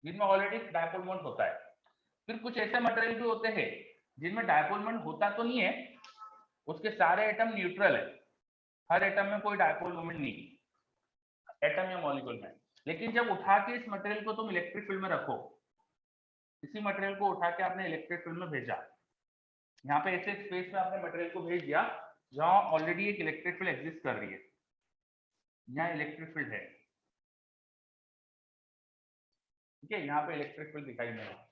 जिनमें ऑलरेडी डायपोल मोमेंट होता है। फिर कुछ ऐसे मटेरियल भी होते हैं जिनमें डायपोल मोमेंट होता तो नहीं है, उसके सारे एटम न्यूट्रल है, हर एटम में कोई डायपोल मोमेंट नहीं, एटम या मॉलिक्यूल में। लेकिन जब उठा के इस मटेरियल को तुम इलेक्ट्रिक फील्ड में रखो, इसी मटेरियल को उठा के आपने इलेक्ट्रिक फील्ड में भेजा, यहाँ पे ऐसे स्पेस में आपने मटेरियल को भेज दिया जहां ऑलरेडी एक इलेक्ट्रिक फील्ड एग्जिस्ट कर रही है, यहाँ इलेक्ट्रिक फील्ड है। ठीक है, यहाँ पे इलेक्ट्रिक फील्ड दिखाई दे रहा है।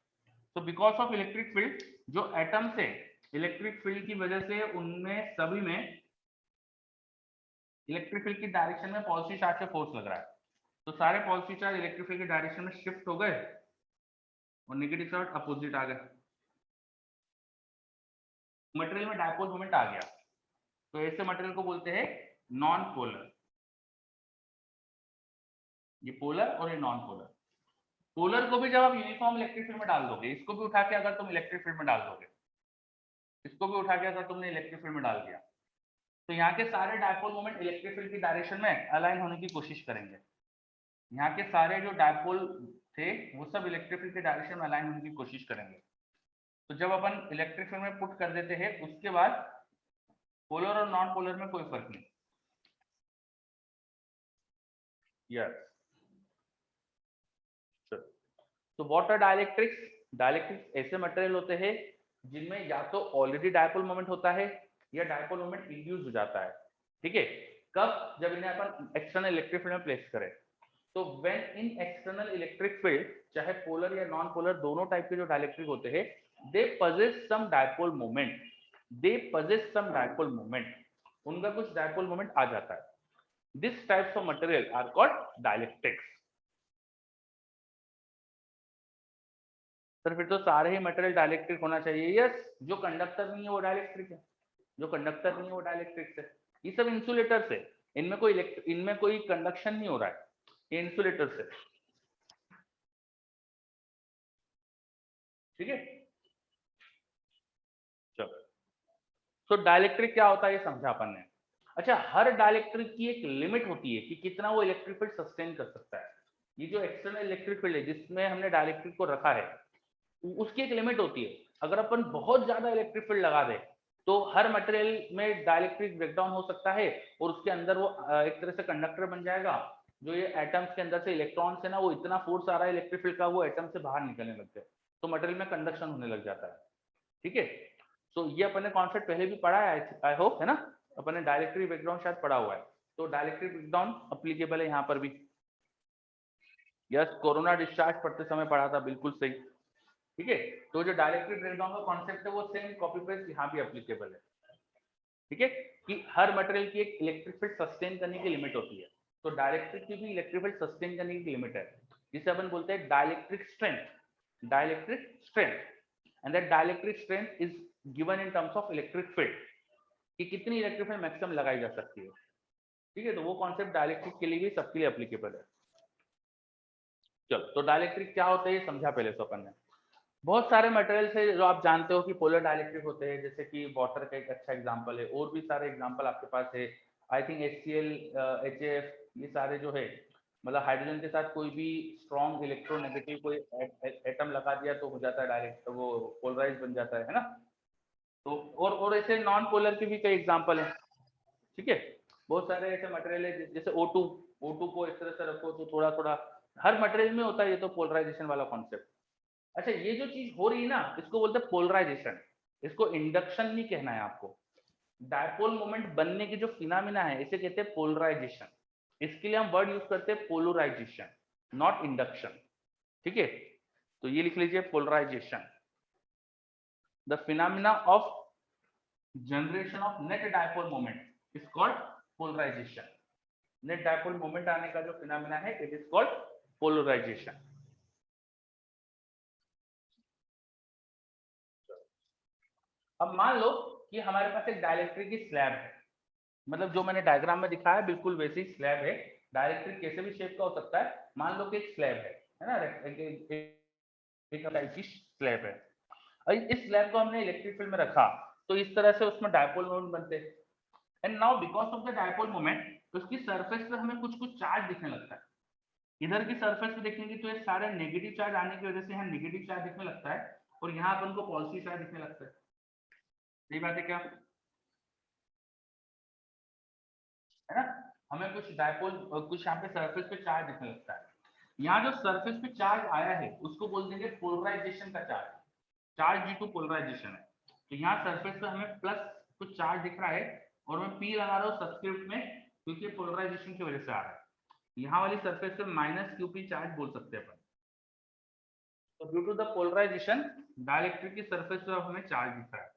तो बिकॉज ऑफ इलेक्ट्रिक फील्ड, जो एटम्स है, इलेक्ट्रिक फील्ड की वजह से उनमें सभी में इलेक्ट्रिक फील्ड की डायरेक्शन में पॉजिटिव चार्ज से फोर्स लग रहा है। तो सारे पॉजिटिव चार्ज इलेक्ट्रिक फील्ड की डायरेक्शन में शिफ्ट हो गए और नेगेटिव चार्ज अपोजिट आ गए, मटेरियल में डायपोल मोमेंट आ गया। तो ऐसे मटेरियल को बोलते हैं नॉन पोलर। ये पोलर और ये नॉन पोलर। पोलर को भी जब आप यूनिफॉर्म इलेक्ट्रिक फील्ड में डाल दोगे, इसको भी उठा के अगर तुम इलेक्ट्रिक फील्ड में डाल दोगे, इसको भी उठा के अगर तुमने इलेक्ट्रिक फील्ड में डाल दिया, तो यहाँ के सारे डायपोल मोमेंट इलेक्ट्रिक फील्ड की डायरेक्शन में अलाइन होने की कोशिश करेंगे। यहाँ के सारे जो डायपोल थे वो सब इलेक्ट्रिक फील्ड की डायरेक्शन में अलाइन होने की कोशिश करेंगे। तो जब अपन इलेक्ट्रिक फील्ड में पुट कर देते हैं, उसके बाद पोलर और नॉन पोलर में कोई फर्क नहीं। यस, तो वाटर डाइलेक्ट्रिक्स, डाइलेक्ट्रिक्स ऐसे मटेरियल होते हैं जिनमें या तो ऑलरेडी डायपोल मोमेंट होता है या डायपोल मोमेंट इंड्यूस हो जाता है। ठीक है, कब? जब इन्हें अपन एक्सटर्नल इलेक्ट्रिक फील्ड में प्लेस करें। तो when in external electric field, चाहे पोलर या नॉन पोलर दोनों टाइप के जो डाइलेक्ट्रिक होते हैं, they possess some dipole moment, they possess some dipole moment, उनका कुछ डायपोल मोमेंट आ जाता है। This types of material are called dielectrics. Sir फिर तो सारे ही मटेरियल डाइलेक्ट्रिक होना चाहिए। यस, जो कंडक्टर नहीं है वो डाइलेक्ट्रिक है, जो कंडक्टर नहीं है वो डाइलेक्ट्रिक है। ये सब इंसुलेटर्स है, इनमें कोई कंडक्शन नहीं हो रहा है, ये इंसुलेटर्स है। ठीक है, चलो। तो डाइलेक्ट्रिक क्या होता है ये समझा अपन ने। अच्छा, हर डाइलेक्ट्रिक की एक लिमिट होती है कि कितना वो इलेक्ट्रिक फील्ड सस्टेन कर सकता है। ये जो एक्सटर्नल इलेक्ट्रिक फील्ड है जिसमें हमने डाइलेक्ट्रिक को रखा है, उसकी एक लिमिट होती है। अगर अपन बहुत ज्यादा इलेक्ट्रिक फील्ड लगा दे तो हर मटेरियल में डाइलेक्ट्रिक ब्रेकडाउन हो सकता है और उसके अंदर वो एक तरह से कंडक्टर बन जाएगा। जो ये एटम्स के अंदर से इलेक्ट्रॉन्स है ना, वो इतना फोर्स आ रहा है इलेक्ट्रिक फील्ड का, वो एटम से बाहर निकलने लगते हैं, तो मटेरियल में कंडक्शन होने लग जाता है। ठीक है, तो ये अपन ने कॉन्सेप्ट पहले भी पढ़ा है, आई होप, है ना। अपन ने डाइलेक्ट्रिक ब्रेकडाउन शायद पढ़ा हुआ है, तो डाइलेक्ट्रिक ब्रेकडाउन अप्लीकेबल है यहाँ पर भी। यस, कोरोना डिस्चार्ज पढ़ते समय पढ़ा था, बिल्कुल सही। ठीक है, तो जो डाइलेक्ट्रिक ब्रेकडाउन का कॉन्सेप्ट है वो सेम कॉपी पेस्ट यहाँ भी एप्लीकेबल है। ठीक है, कि हर मटेरियल की एक इलेक्ट्रिक फील्ड सस्टेन करने की लिमिट होती है, तो डाइलेक्ट्रिक की भी इलेक्ट्रिक फील्ड सस्टेन करने की लिमिट है, जिसे अपन बोलते हैं dielectric strength. Dielectric strength and that dielectric strength is given in terms of electric field, कि कितनी इलेक्ट्रिक फील्ड मैक्सिमम लगाई जा सकती है। ठीक है, तो वो कॉन्सेप्ट डाइलेक्ट्रिक के लिए भी सबके लिए एप्लीकेबल है। चलो, तो डाइलेक्ट्रिक क्या होता है ये समझा पहले से अपन ने। बहुत सारे मटेरियल्स है जो आप जानते हो कि पोलर डाइलेक्ट्रिक होते हैं, जैसे कि वाटर का एक अच्छा एग्जांपल है, और भी सारे एग्जांपल आपके पास है। आई थिंक HCl, HF, ये सारे जो है, मतलब हाइड्रोजन के साथ कोई भी स्ट्रॉन्ग इलेक्ट्रोनेगेटिव कोई एटम लगा दिया तो हो जाता है डायरेक्ट, वो पोलराइज बन जाता है ना। तो और ऐसे नॉन पोलर के भी कई एग्जांपल है। ठीक है, बहुत सारे ऐसे मटेरियल है, जैसे O2 को इस तरह से रखो तो थोड़ा थोड़ा हर मटेरियल में होता है ये तो पोलराइजेशन वाला कॉन्सेप्ट। अच्छा, ये जो चीज हो रही है ना, इसको बोलते हैं पोलराइजेशन, इसको इंडक्शन नहीं कहना है आपको। डायपोल मोमेंट बनने की जो फिनोमिना है इसे कहते हैं पोलराइजेशन। इसके लिए हम वर्ड यूज करते हैं पोलराइजेशन, नॉट इंडक्शन। ठीक है, तो ये लिख लीजिए, polarisation, the phenomena of generation of net dipole moment is called polarisation. Net dipole moment आने का जो फिनोमिना है इट इज कॉल्ड पोलराइजेशन। अब मान लो कि हमारे पास एक डाइलेक्ट्रिक की स्लैब है, मतलब जो मैंने डायग्राम में दिखाया बिल्कुल वैसे ही स्लैब है। डाइलेक्ट्रिक कैसे भी शेप का हो सकता है। मान लो कि एक स्लैब है ना, एक स्लैब है, और इस स्लैब को हमने इलेक्ट्रिक फील्ड में रखा, तो इस तरह से उसमें डायपोल मोमेंट बनते हैं। And now because of the dipole moment उसकी सरफेस पर हमें कुछ कुछ चार्ज दिखने लगता है। इधर की सरफेस पे देखेंगे तो ये सारे नेगेटिव चार्ज आने की वजह से यहाँ नेगेटिव चार्ज दिखने लगता है, और यहाँ अपन को पॉजिटिव चार्ज दिखने लगता है। सही बात है क्या, है ना। हमें कुछ डायपोल कुछ यहाँ पे सरफेस पे चार्ज दिखने लगता है। यहाँ जो सरफेस पे चार्ज आया है उसको बोल देंगे पोलराइजेशन का charge, charge due to polarisation है। तो यहाँ सरफेस पे हमें प्लस कुछ चार्ज दिख रहा है, और मैं P लगा रहा हूँ सबस्क्रिप्ट में, क्योंकि पोलराइजेशन की वजह से आ रहा है। यहाँ वाली सरफेस पे -QP चार्ज बोल सकते हैं अपन। तो due to the polarisation dielectric की सरफेस पे हमें चार्ज दिख रहा है,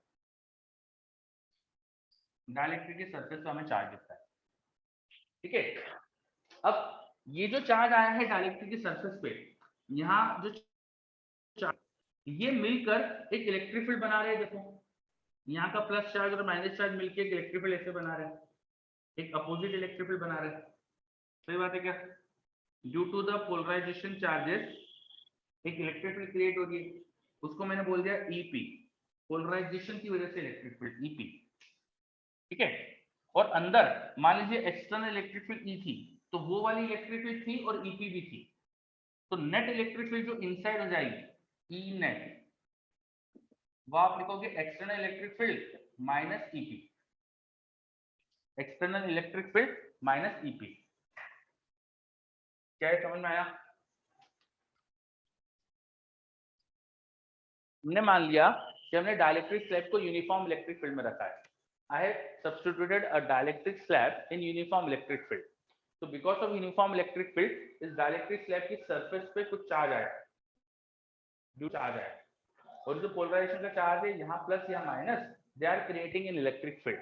डाइलेक्ट्रिक की सरफेस पे हमें चार्ज दिख रहा है। ठीक है, अब ये जो चार्ज आया है डाइलेक्ट्रिक की सरफेस पे, यहाँ जो चार्ज ये मिलकर एक इलेक्ट्रिक फील्ड बना रहे हैं। देखो, यहाँ का प्लस चार्ज और माइनस चार्ज मिलकर एक इलेक्ट्रिक फील्ड ऐसे बना रहे हैं, एक अपोजिट इलेक्ट्रिक फील्ड बना रहे हैं। सही बात है क्या, due to the polarisation charges एक इलेक्ट्रिक फील्ड क्रिएट हो रही है, उसको मैंने बोल दिया EP, पोलराइजेशन की वजह से इलेक्ट्रिक फील्ड EP। ठीक है, और अंदर मान लीजिए एक्सटर्नल इलेक्ट्रिक फील्ड E थी, तो वो वाली इलेक्ट्रिक फील्ड थी और EP भी थी, तो नेट इलेक्ट्रिक फील्ड जो इनसाइड हो जाएगी E नेट, वो आप लिखोगे external electric field minus EP, external electric field minus EP। क्या है, समझ में आया। हमने मान लिया कि हमने डाइलेक्ट्रिक स्लैब को यूनिफॉर्म इलेक्ट्रिक फील्ड में रखा है। I have substituted a dielectric slab in uniform electric field. तो because of uniform electric field इस डाइलेक्ट्रिक स्लैब की सरफेस पे कुछ चार्ज आया, ड्यू चार्ज आया, और जो पोलराइजेशन का चार्ज है यहाँ प्लस या minus, they are creating an electric field.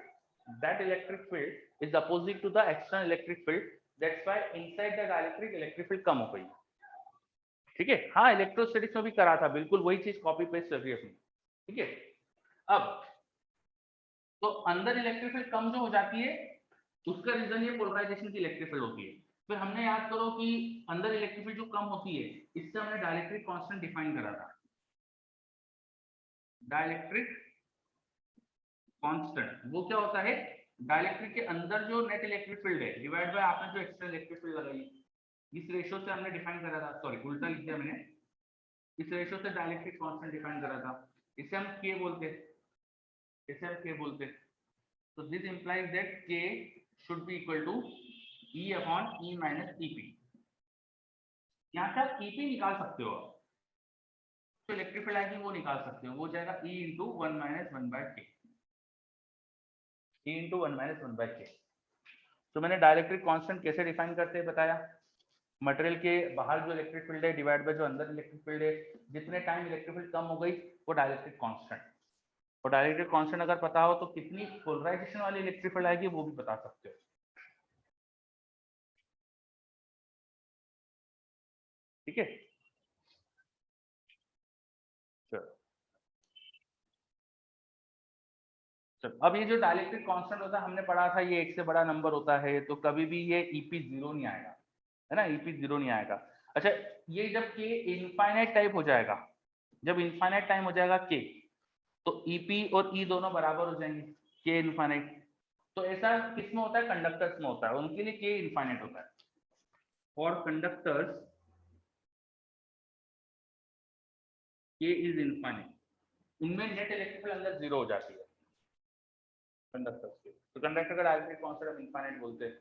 That electric field is opposite to the external electric field, that's why inside the dielectric electric field कम हो गई। ठीक है, हाँ, इलेक्ट्रोस्टैटिक्स में भी करा था, बिल्कुल वही चीज कॉपी पेस्ट कर रही है अपनी। ठीक है, अब तो अंदर इलेक्ट्रिक फील्ड कम जो हो जाती है उसका रीजन ये पोलराइजेशन की इलेक्ट्रिक फील्ड होती है। फिर हमने याद करो कि अंदर इलेक्ट्रिक फील्ड जो कम होती है, इससे हमने डाइलेक्ट्रिक कांस्टेंट डिफाइन करा था। डाइलेक्ट्रिक कांस्टेंट वो क्या होता है, डाइलेक्ट्रिक के अंदर जो नेट इलेक्ट्रिक फील्ड है डिवाइड बाय आपने जो एक्सटर्नल इलेक्ट्रिक फील्ड लगाई, इस रेशियो से हमने डिफाइन करा था, सॉरी उल्टा लिख दिया मैंने, इस रेशियो से डाइलेक्ट्रिक कांस्टेंट डिफाइन करा था, इसे हम के बोलते, इसे हम के बोलते। तो this implies that K should be equal to E upon E minus EP. यहाँ से आप ईपी निकाल सकते हो, तो इलेक्ट्रिक फील्ड आएगी वो निकाल सकते हो, वो जाएगा E into one minus one by K, E into one minus one by K. तो मैंने डाइलेक्ट्रिक कांस्टेंट कैसे डिफाइन करते हैं बताया, मटेरियल के बाहर जो इलेक्ट्रिक फील्ड है डिवाइड बाय जो अंदर इलेक्ट्रिक फील्ड है, जितने टाइम इलेक्ट्रिक फील्ड कम हो गई वो डाइलेक्ट्रिक कांस्टेंट। और डाइलेक्ट्रिक कांस्टेंट अगर पता हो तो कितनी पोलराइजेशन वाली इलेक्ट्रिक फील्ड आएगी वो भी बता सकते हो। ठीक है, चलो चलो अब ये जो डाइलेक्ट्रिक कांस्टेंट होता है हमने पढ़ा था, ये एक से बड़ा नंबर होता है तो कभी भी ये ईपी जीरो नहीं आएगा, है ना, ईपी जीरो नहीं आएगा। अच्छा, ये जब के इनफाइनाइट टाइप हो जाएगा, जब इनफाइनाइट टाइम हो जाएगा के, तो ईपी और ई दोनों बराबर हो जाएंगे, के इनफाइनाइट। तो ऐसा किसमें होता है, कंडक्टर्स में होता है, उनके लिए के इनफाइनाइट होता है। और कंडक्टर्स के इज इनफाइनाइट, उनमें नेट इलेक्ट्रिक फील्ड अंदर जीरो हो जाती है कंडक्टर्स के, तो कंडक्टर का डाइलेक्ट्रिक कांस्टेंट हम इनफाइनाइट बोलते हैं।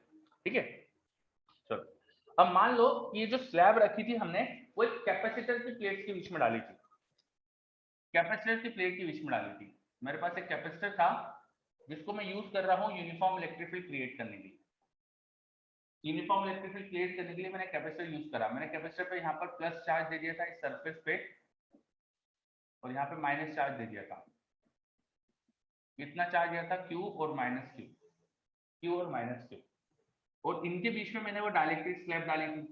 ठीक है, चलो अब मान लो कि ये जो स्लैब रखी थी हमने वो एक कैपेसिटर की प्लेट के बीच में डाली थी, कैपेसिटर की प्लेट के बीच में डाली थी। मेरे पास एक कैपेसिटर था जिसको मैं यूज कर रहा हूँ यूनिफॉर्म इलेक्ट्रिक फील्ड क्रिएट करने के लिए, यूनिफॉर्म इलेक्ट्रिक फील्ड क्रिएट करने के लिए मैंने कैपेसिटर यूज करा। मैंने कैपेसिटर पे यहाँ पर प्लस चार्ज दे दिया था इस सरफेस पे, और यहाँ पे माइनस चार्ज दे दिया था। कितना चार्ज दिया था, क्यू और माइनस क्यू, क्यू और माइनस क्यू, और इनके बीच में मैंने वो डाइलेक्ट्रिक स्लैब डाली थी,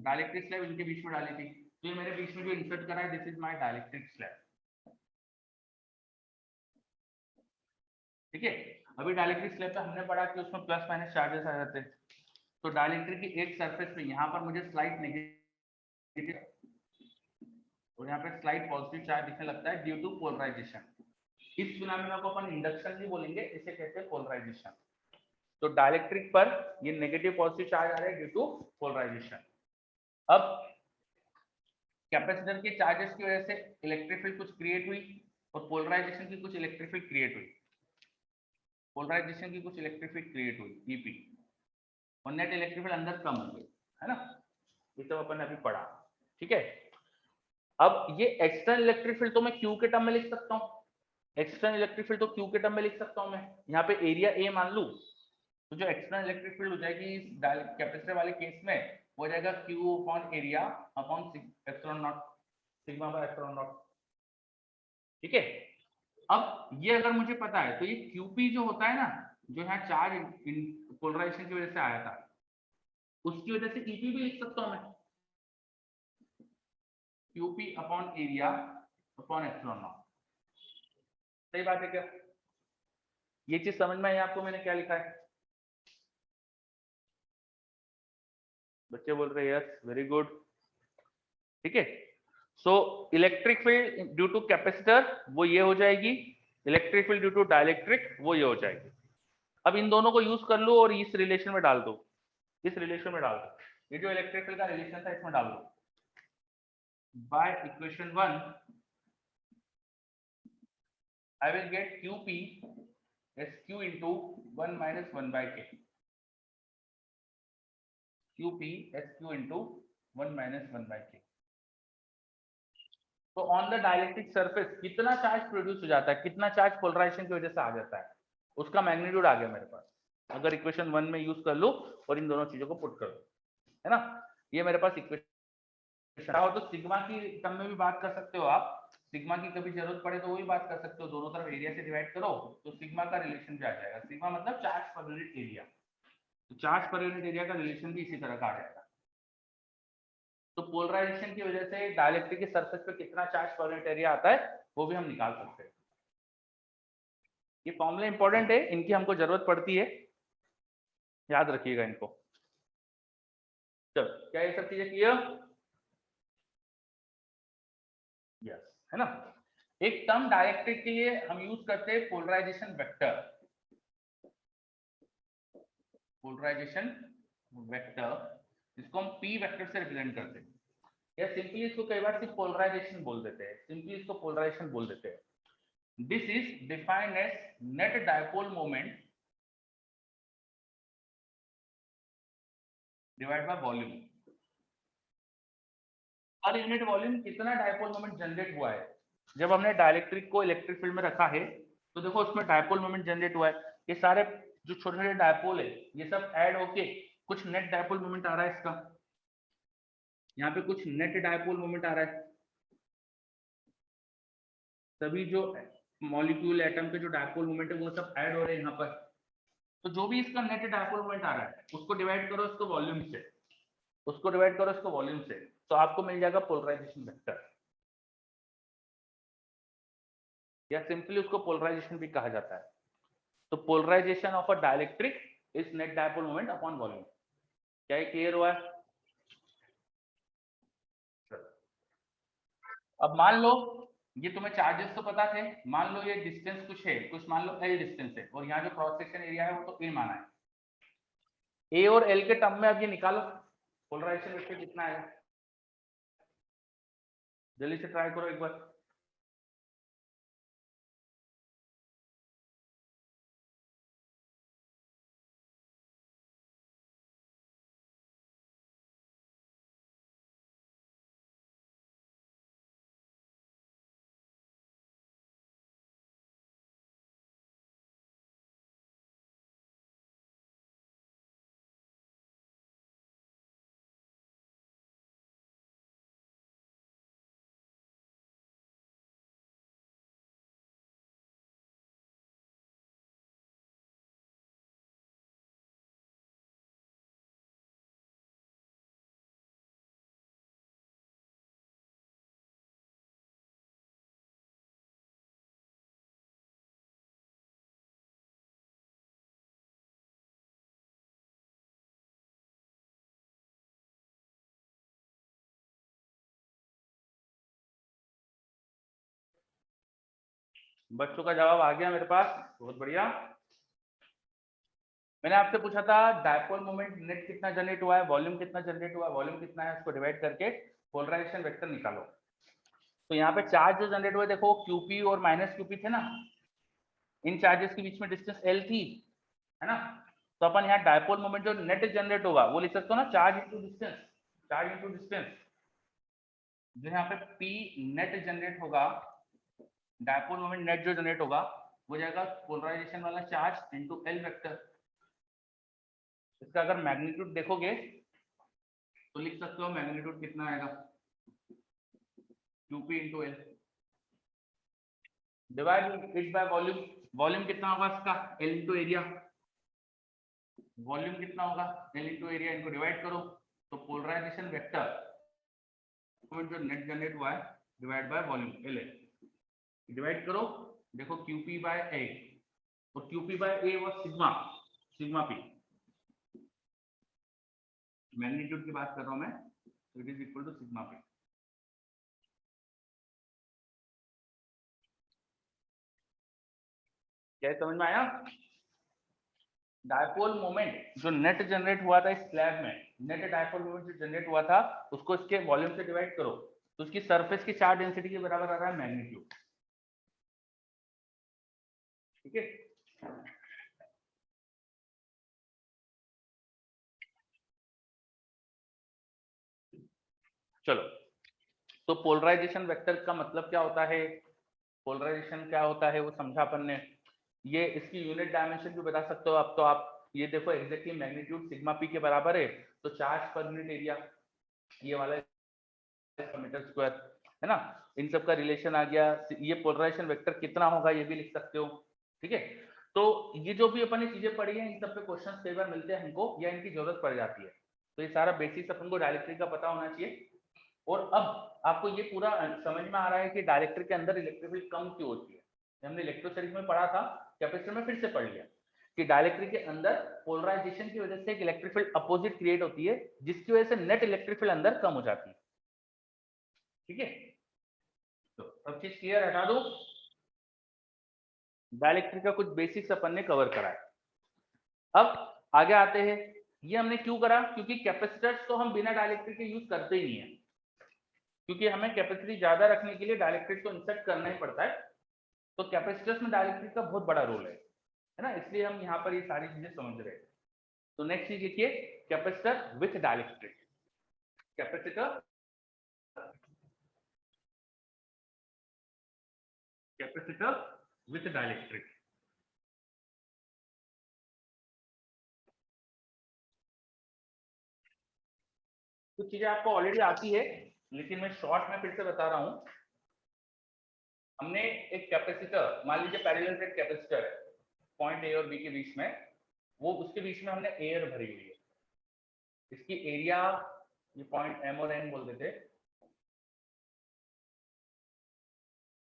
डाइलेक्ट्रिक स्लैब इनके बीच में डाली थी। तो ये मेरे बीच में जो इंसर्ट करा है this is my dielectric slab. ठीक है, अभी डाइलेक्ट्रिक स्लैब पे हमने पढ़ा कि उसमें प्लस माइनस चार्जेस आ जाते हैं, तो डाइलेक्ट्रिक की एक सरफेस पे यहाँ पर मुझे स्लाइट नेगेटिव और यहाँ पे स्लाइट पॉजिटिव चार्ज दिखने लगता है ड्यू टू पोलराइजेशन। इस फिनोमेना को अपन इंडक्शन भी बोलेंगे, इसे कहते हैं पोलराइजेशन। तो डाइलेक्ट्रिक पर ये नेगेटिव पॉजिटिव चार्ज आ रहे हैं ड्यू टू पोलराइजेशन। अब कैपेसिटर के चार्जेस की वजह से इलेक्ट्रिक फील्ड कुछ क्रिएट हुई और पोलराइजेशन की कुछ इलेक्ट्रिक फील्ड क्रिएट हुई, पोलराइजेशन की कुछ इलेक्ट्रिक फील्ड क्रिएट हुई ईपी, और नेट इलेक्ट्रिक फील्ड अंदर कम हो गई, है ना, ये सब अपन ने अभी पढ़ा। ठीक है, अब ये एक्सटर्नल इलेक्ट्रिक फील्ड तो मैं क्यू के टर्म में लिख सकता हूँ, एक्सटर्नल इलेक्ट्रिक फील्ड तो क्यू के टर्म में लिख सकता हूँ मैं, यहाँ पे एरिया ए मान लू, तो जो एक्सटर्नल इलेक्ट्रिक फील्ड हो जाएगी कैपेसिटर वाले केस में वो हो जाएगा Q upon area upon epsilon not, sigma by epsilon not. ठीक है, अब ये अगर मुझे पता है तो ये क्यूपी जो होता है ना, जो यहाँ चार्ज पोलराइजेशन की वजह से आया था, उसकी वजह से ईपी भी लिख सकता हूँ मैं, QP upon area upon epsilon naught. सही बात है क्या, ये चीज समझ में आई आपको मैंने क्या लिखा है? बच्चे बोल रहे हैं यस, वेरी गुड। ठीक है, so electric field due to capacitor वो ये हो जाएगी, electric field due to dielectric वो ये हो जाएगी। अब इन दोनों को यूज कर लो और इस रिलेशन में डाल दो, इस रिलेशन में डाल दो, ये जो इलेक्ट्रिक फील्ड का रिलेशन था इसमें डाल दो। By equation 1 I will get QP as Q into 1 minus 1 by K, QP as Q into 1 minus 1 by K। तो ऑन द डाइलेक्ट्रिक सरफेस कितना चार्ज प्रोड्यूस हो जाता है, कितना चार्ज पोलराइजेशन की वजह से आ जाता है, उसका मैग्नीट्यूड आ गया मेरे पास, अगर इक्वेशन 1 में यूज कर लो और इन दोनों चीजों को पुट कर दो, है ना, ये मेरे पास इक्वेशन हो। तो सिग्मा की टर्म में भी बात कर सकते हो आप, सिग्मा की कभी जरूरत पड़े तो वही बात कर सकते हो, दोनों तरफ एरिया से डिवाइड करो तो सिग्मा का रिलेशन भी आ जाएगा, सिग्मा मतलब चार्ज पर यूनिट एरिया, तो चार्ज पर यूनिट एरिया का रिलेशन भी इसी तरह का आ जाएगा। तो पोलराइजेशन की वजह से डाइलेक्ट्रिक की सरफेस पे कितना चार्ज पर यूनिट एरिया आता है वो भी हम निकाल सकते हैं। ये फॉर्मूला इंपॉर्टेंट है, इनकी हमको जरूरत पड़ती है, याद रखिएगा इनको। चलो क्या ये सब चीजें क्लियर? यस, है ना। एक टर्म डाइलेक्ट्रिक के लिए हम यूज करते हैं पोलराइजेशन वेक्टर, पोलराइजेशन वेक्टर, जिसको हम पी वेक्टर से रिप्रेजेंट करते हैं, या सिंपली इसको कई बार सिर्फ पोलराइजेशन बोल देते हैं, सिंपली इसको पोलराइजेशन बोल देते हैं। This is defined as net dipole moment divide by volume. Per unit volume कितना डायपोल मोमेंट जनरेट हुआ है। जब हमने डाइलेक्ट्रिक को इलेक्ट्रिक फील्ड में रखा है तो देखो उसमें डायपोल मोमेंट जनरेट हुआ है, ये सारे जो छोटे छोटे डायपोल है ये सब ऐड होके कुछ नेट डायपोल मोमेंट आ रहा है इसका, यहाँ पे कुछ नेट डायपोल मोमेंट आ रहा है, सभी जो मॉलिक्यूल एटम के जो डायपोल मोमेंट है वो सब ऐड हो रहे हैं यहाँ पर। तो जो भी इसका नेट डायपोल मोमेंट आ रहा है उसको डिवाइड करो इसको वॉल्यूम से, उसको डिवाइड करो इसको वॉल्यूम से, तो आपको मिल जाएगा पोलराइजेशन वेक्टर, या सिंपली उसको पोलराइजेशन भी कहा जाता है। तो polarisation of a dielectric is net dipole moment upon volume. क्या ये क्लियर हुआ है? अब मान लो ये तुम्हें चार्जेस तो पता थे, मान लो ये डिस्टेंस कुछ है, कुछ मान लो एल डिस्टेंस है, और यहाँ जो क्रॉस सेक्शन एरिया है वो तो ए माना है। ए और एल के टर्म में अब ये निकालो पोलराइजेशन वेक्टर कितना आएगा, जल्दी से ट्राई करो एक बार। बच्चों का जवाब आ गया मेरे पास, बहुत बढ़िया। मैंने आपसे पूछा था डायपोल मोमेंट नेट कितना जनरेट हुआ है, वॉल्यूम कितना जनरेट हुआ है, वॉल्यूम कितना है, उसको डिवाइड करके पोलराइजेशन वेक्टर निकालो। तो यहाँ पे चार्ज जो जनरेट हुए देखो क्यूपी और माइनस क्यूपी थे ना, इन चार्जेस के बीच में डिस्टेंस एल थी, है ना। तो अपन यहाँ डायपोल मोमेंट जो नेट जनरेट होगा वो लिख सकते हो ना, charge into distance, charge into distance. जो यहाँ पे पी नेट जनरेट होगा, डायपोल मोमेंट नेट जो जनरेट होगा वो जाएगा पोलराइजेशन वाला चार्ज इंटू एल वेक्टर। इसका अगर मैग्नीट्यूड देखोगे तो लिख सकते हो मैग्नीट्यूड कितना आएगा, QP into L, divide it by volume. Volume कितना होगा इसका, एल इंटू एरिया, वॉल्यूम कितना होगा एल इंटू एरिया, इनको डिवाइड करो तो पोलराइजेशन वेक्टर जो नेट जनरेट हुआ है divide by volume L, divide करो, देखो क्यूपी बाय ए, और QP by A was sigma, sigma P, magnitude की बात कर रहा हूं मैं, तो it is equal to sigma P. क्या समझ में आया? डायपोल मोमेंट जो नेट जनरेट हुआ था इस स्लैब में, नेट डायपोल मोमेंट जो जनरेट हुआ था उसको इसके वॉल्यूम से डिवाइड करो तो उसकी सरफेस की चार्ज डेंसिटी के बराबर आ रहा है मैग्नीट्यूड, ठीक है। चलो, तो पोलराइजेशन वेक्टर का मतलब क्या होता है, पोलराइजेशन क्या होता है वो समझा अपन ने। ये इसकी यूनिट डायमेंशन भी बता सकते हो आप, तो आप ये देखो एग्जैक्टली मैग्नीट्यूड सिग्मा पी के बराबर है, तो चार्ज पर यूनिट एरिया ये वाला मीटर स्क्वायर, है ना। इन सब का रिलेशन आ गया। ये पोलराइजेशन वेक्टर कितना होगा ये भी लिख सकते हो, ठीक है। तो ये जो भी अपन ने चीजें पढ़ी है इन सब पे क्वेश्चन कई बार मिलते हैं हमको, या इनकी जरूरत पड़ जाती है, तो ये सारा बेसिक्स अपन को डायरेक्ट्रिक का पता होना चाहिए। और अब आपको ये पूरा समझ में आ रहा है कि डायरेक्टर के अंदर इलेक्ट्रिक फील्ड कम क्यों होती है। हमने इलेक्ट्रोस्टैटिक में पढ़ा था, कैपेसिटर में फिर से पढ़ लिया कि डायलेक्ट्रिक के अंदर पोलराइजेशन की वजह से एक इलेक्ट्रिक फील्ड अपोजिट क्रिएट होती है, जिसकी वजह से नेट इलेक्ट्रिक फील्ड अंदर कम हो जाती है, ठीक है। सब चीज क्लियर, हटा दो। डाइलेक्ट्रिक का कुछ बेसिक्स अपन ने कवर करा है। अब आगे आते हैं, ये हमने क्यों करा, क्योंकि कैपेसिटर्स तो हम बिना डाइलेक्ट्रिक के यूज करते ही नहीं है, क्योंकि हमें कैपेसिटी ज्यादा रखने के लिए डाइलेक्ट्रिक को इंसर्ट करना ही पड़ता है। तो कैपेसिटर्स में डाइलेक्ट्रिक का बहुत बड़ा रोल है ना, इसलिए हम यहाँ पर ये सारी चीजें समझ रहे हैं। तो नेक्स्ट चीज लिखिए, capacitor with dielectric. Capacitor with dielectric. कुछ चीजें आपको ऑलरेडी आती है, लेकिन मैं शॉर्ट में फिर से बता रहा हूं। हमने एक कैपेसिटर, मान लीजिए पैरेलल प्लेट कैपेसिटर है, पॉइंट ए और बी के बीच में, वो उसके बीच में हमने एयर भरी हुई है। इसकी एरिया, ये पॉइंट एम और एन बोलते थे,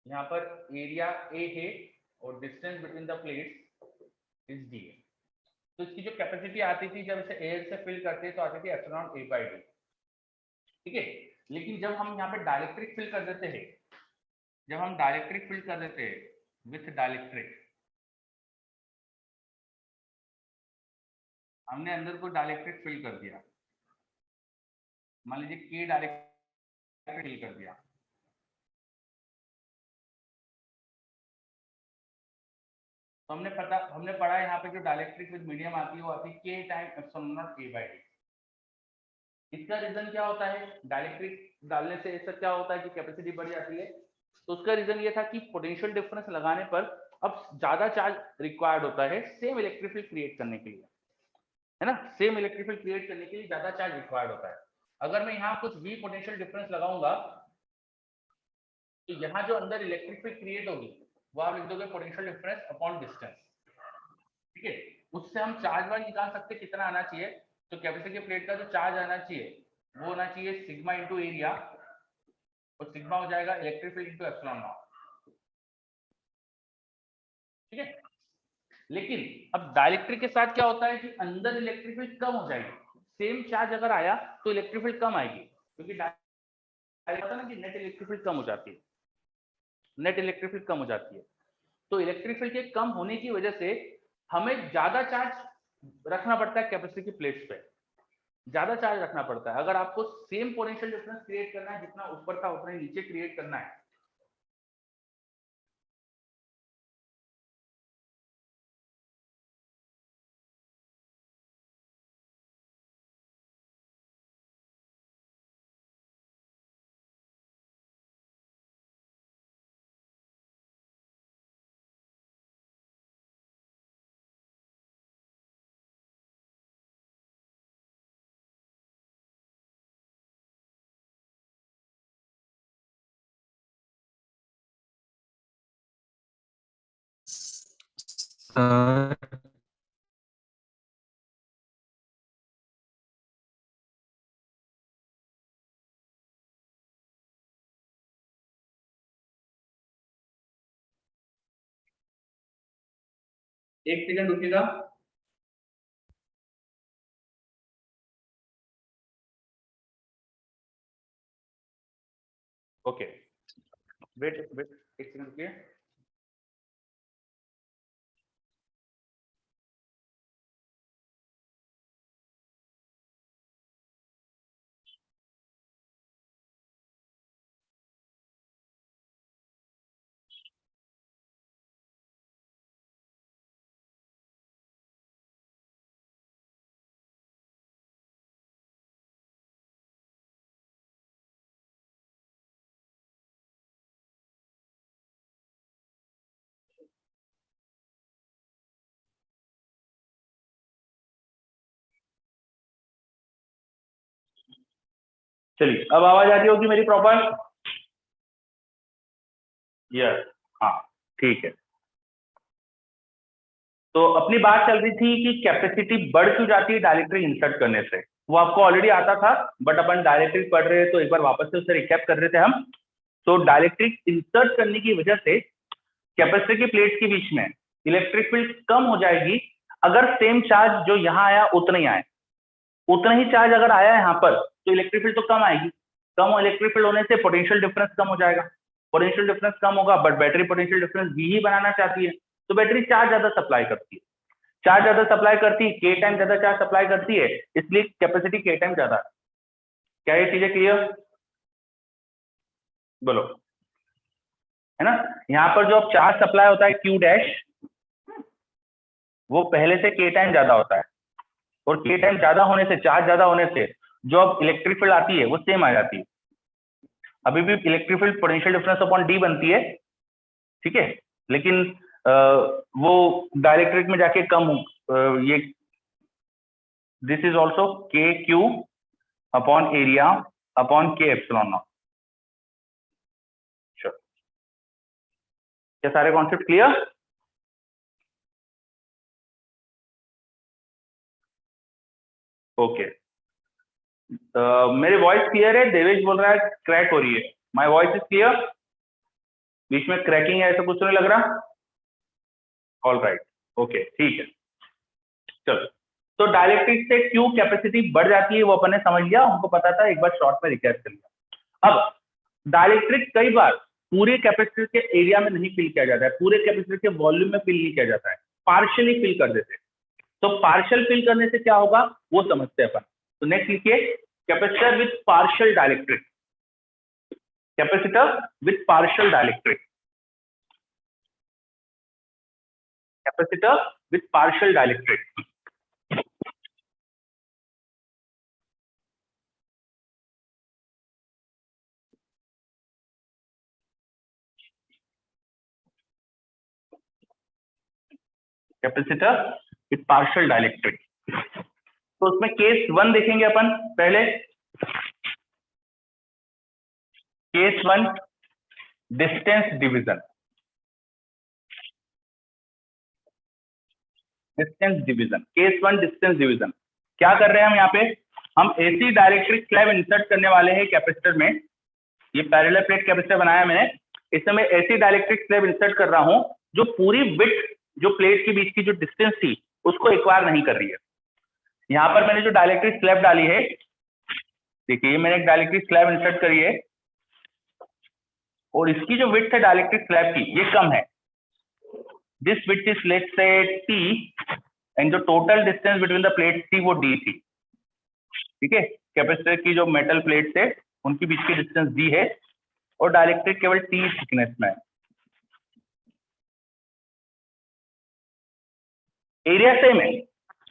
यहाँ पर एरिया ए है और distance between the plates is D. तो इसकी जो कैपेसिटी आती थी जब इसे एयर से फिल करते तो आती थी एप्सिलॉन ए बाई डी, ठीक है। लेकिन जब हम यहाँ पे डाइलेक्ट्रिक फिल कर देते हैं, जब हम डाइलेक्ट्रिक फिल कर देते हैं विथ डाइलेक्ट्रिक, हमने अंदर को डाइलेक्ट्रिक फिल कर दिया, मान लीजिए के डाइलेक्ट्रिक फिल कर दिया, तो हमने पढ़ा यहाँ पे जो डाइलेक्ट्रिक विद मीडियम आती है वो आती है के time epsilon not a by D. इसका रीजन क्या होता है, डाइलेक्ट्रिक डालने से ऐसा क्या होता है कि कैपेसिटी बढ़ जाती है। तो उसका रीजन ये था कि पोटेंशियल डिफरेंस लगाने पर अब ज्यादा चार्ज रिक्वायर्ड होता है सेम इलेक्ट्रिक फील्ड क्रिएट करने के लिए, है ना। सेम इलेक्ट्रिक फील्ड क्रिएट करने के लिए ज्यादा चार्ज रिक्वायर्ड होता है। अगर मैं यहाँ कुछ भी पोटेंशियल डिफरेंस लगाऊंगा तो यहाँ जो अंदर इलेक्ट्रिक फील्ड क्रिएट होगी वो आप लिख दोगे पोटेंशियल डिफरेंस अपॉन डिस्टेंस, ठीक है। उससे हम चार्ज वार्ज निकाल सकते कितना आना चाहिए। तो कैपेसिटी प्लेट का जो चार्ज आना चाहिए वो होना चाहिए सिग्मा इंटू एरिया, और सिग्मा हो जाएगा electric field into epsilon not, ठीक है। लेकिन अब डाइलेक्ट्रिक के साथ क्या होता है कि अंदर इलेक्ट्रिक फील्ड कम हो जाएगी, सेम चार्ज अगर आया तो इलेक्ट्रिक फील्ड कम आएगी, क्योंकि डाइलेक्ट्रिक ना कि नेट इलेक्ट्रिक फील्ड कम हो जाती है, नेट इलेक्ट्रिक फील्ड कम हो जाती है। तो इलेक्ट्रिक फील्ड के कम होने की वजह से हमें ज्यादा चार्ज रखना पड़ता है कैपेसिटी की प्लेट्स पे, ज्यादा चार्ज रखना पड़ता है। अगर आपको सेम पोटेंशियल डिफरेंस क्रिएट करना है, जितना ऊपर था उतना ही नीचे क्रिएट करना है, एक सेकंड रुकिएगा। ओके, वेट वेट, एक सेकंड रुकिए। चलिए, अब आवाज आ रही होगी मेरी प्रॉपर? यस, हाँ, ठीक है। तो अपनी बात चल रही थी कि कैपेसिटी बढ़ क्यों जाती है डाइलेक्ट्रिक इंसर्ट करने से। वो आपको ऑलरेडी आता था, बट अपन डाइलेक्ट्रिक पढ़ रहे हैं तो एक बार वापस से उसे रिकैप कर रहे थे हम। तो डाइलेक्ट्रिक इंसर्ट करने की वजह से कैपेसिटर की प्लेट्स के बीच में इलेक्ट्रिक फील्ड कम हो जाएगी, अगर सेम चार्ज जो यहाँ आया उतना ही आए। उतना ही चार्ज अगर आया है यहाँ पर तो इलेक्ट्रिक फील्ड तो कम आएगी, कम इलेक्ट्रिक फील्ड होने से पोटेंशियल डिफरेंस कम हो जाएगा, पोटेंशियल डिफरेंस कम होगा, बट बैटरी पोटेंशियल डिफरेंस भी ही बनाना चाहती है, तो बैटरी चार्ज ज्यादा सप्लाई करती है। चार्ज ज्यादा सप्लाई करती है, के टाइम ज्यादा चार्ज सप्लाई करती है, इसलिए कैपेसिटी के टाइम ज्यादा। क्या ये चीजें क्लियर? बोलो, है ना। यहाँ पर जो अब चार्ज सप्लाई होता है क्यू डैश, वो पहले से के टाइम ज्यादा होता है, और के टाइम ज्यादा होने से, चार्ज ज्यादा होने से जो अब इलेक्ट्रिक फील्ड आती है वो सेम आ जाती है। अभी भी electric field potential difference upon D बनती है, ठीक है, लेकिन वो डाइलेक्ट्रिक में जाके कम ये दिस इज ऑल्सो के क्यू अपॉन एरिया अपॉन के एप्सिलॉन नॉट। क्या सारे कॉन्सेप्ट क्लियर? ओके, मेरी वॉइस क्लियर है? देवेश बोल रहा है क्रैक हो रही है, माय वॉइस इज क्लियर? बीच में क्रैकिंग है ऐसा कुछ तो नहीं लग रहा? ऑल राइट, ओके, ठीक है। चलो, तो डाइलेक्ट्रिक से क्यों कैपेसिटी बढ़ जाती है वो अपन ने समझ लिया, हमको पता था, एक बार शॉर्ट में रिकैप कर लिया। अब डाइलेक्ट्रिक कई बार पूरे कैपेसिटर के एरिया में नहीं फिल किया जाता है, पूरे कैपेसिटर के वॉल्यूम में फिल नहीं किया जाता है, पार्शियली फिल कर देते हैं। तो पार्शियल फिल करने से क्या होगा वो समझते हैं अपन। तो नेक्स्ट लिखिए, capacitor with partial dielectric, capacitor with partial dielectric, capacitor with partial dielectric. Capacitor with partial dielectric, तो उसमें केस 1 देखेंगे अपन पहले। Case 1 distance division, distance division, case 1 distance division. क्या कर रहे हैं हम यहाँ पे, हम एसी डाइलेक्ट्रिक स्लैब इंसर्ट करने वाले हैं कैपेसिटर में। ये पैरेलल प्लेट कैपेसिटर बनाया मैंने, इसमें मैं एसी डाइलेक्ट्रिक स्लैब इंसर्ट कर रहा हूँ जो पूरी विड्थ जो प्लेट के बीच की जो डिस्टेंस थी उसको एक्वायर नहीं कर रही है। यहाँ पर मैंने जो डाइलेक्ट्रिक स्लैब डाली है, देखिए मैंने एक डाइलेक्ट्रिक स्लैब इंसर्ट करी है, और इसकी जो विड्थ है डाइलेक्ट्रिक स्लैब की ये कम है। This width is let's say T, and जो total distance between the plate थी वो डी थी, ठीक है। कैपेसिटर की जो मेटल प्लेट है उनके बीच की डिस्टेंस डी है, और डाइलेक्ट्रिक केवल टी थिकनेस में है। एरिया सेम है,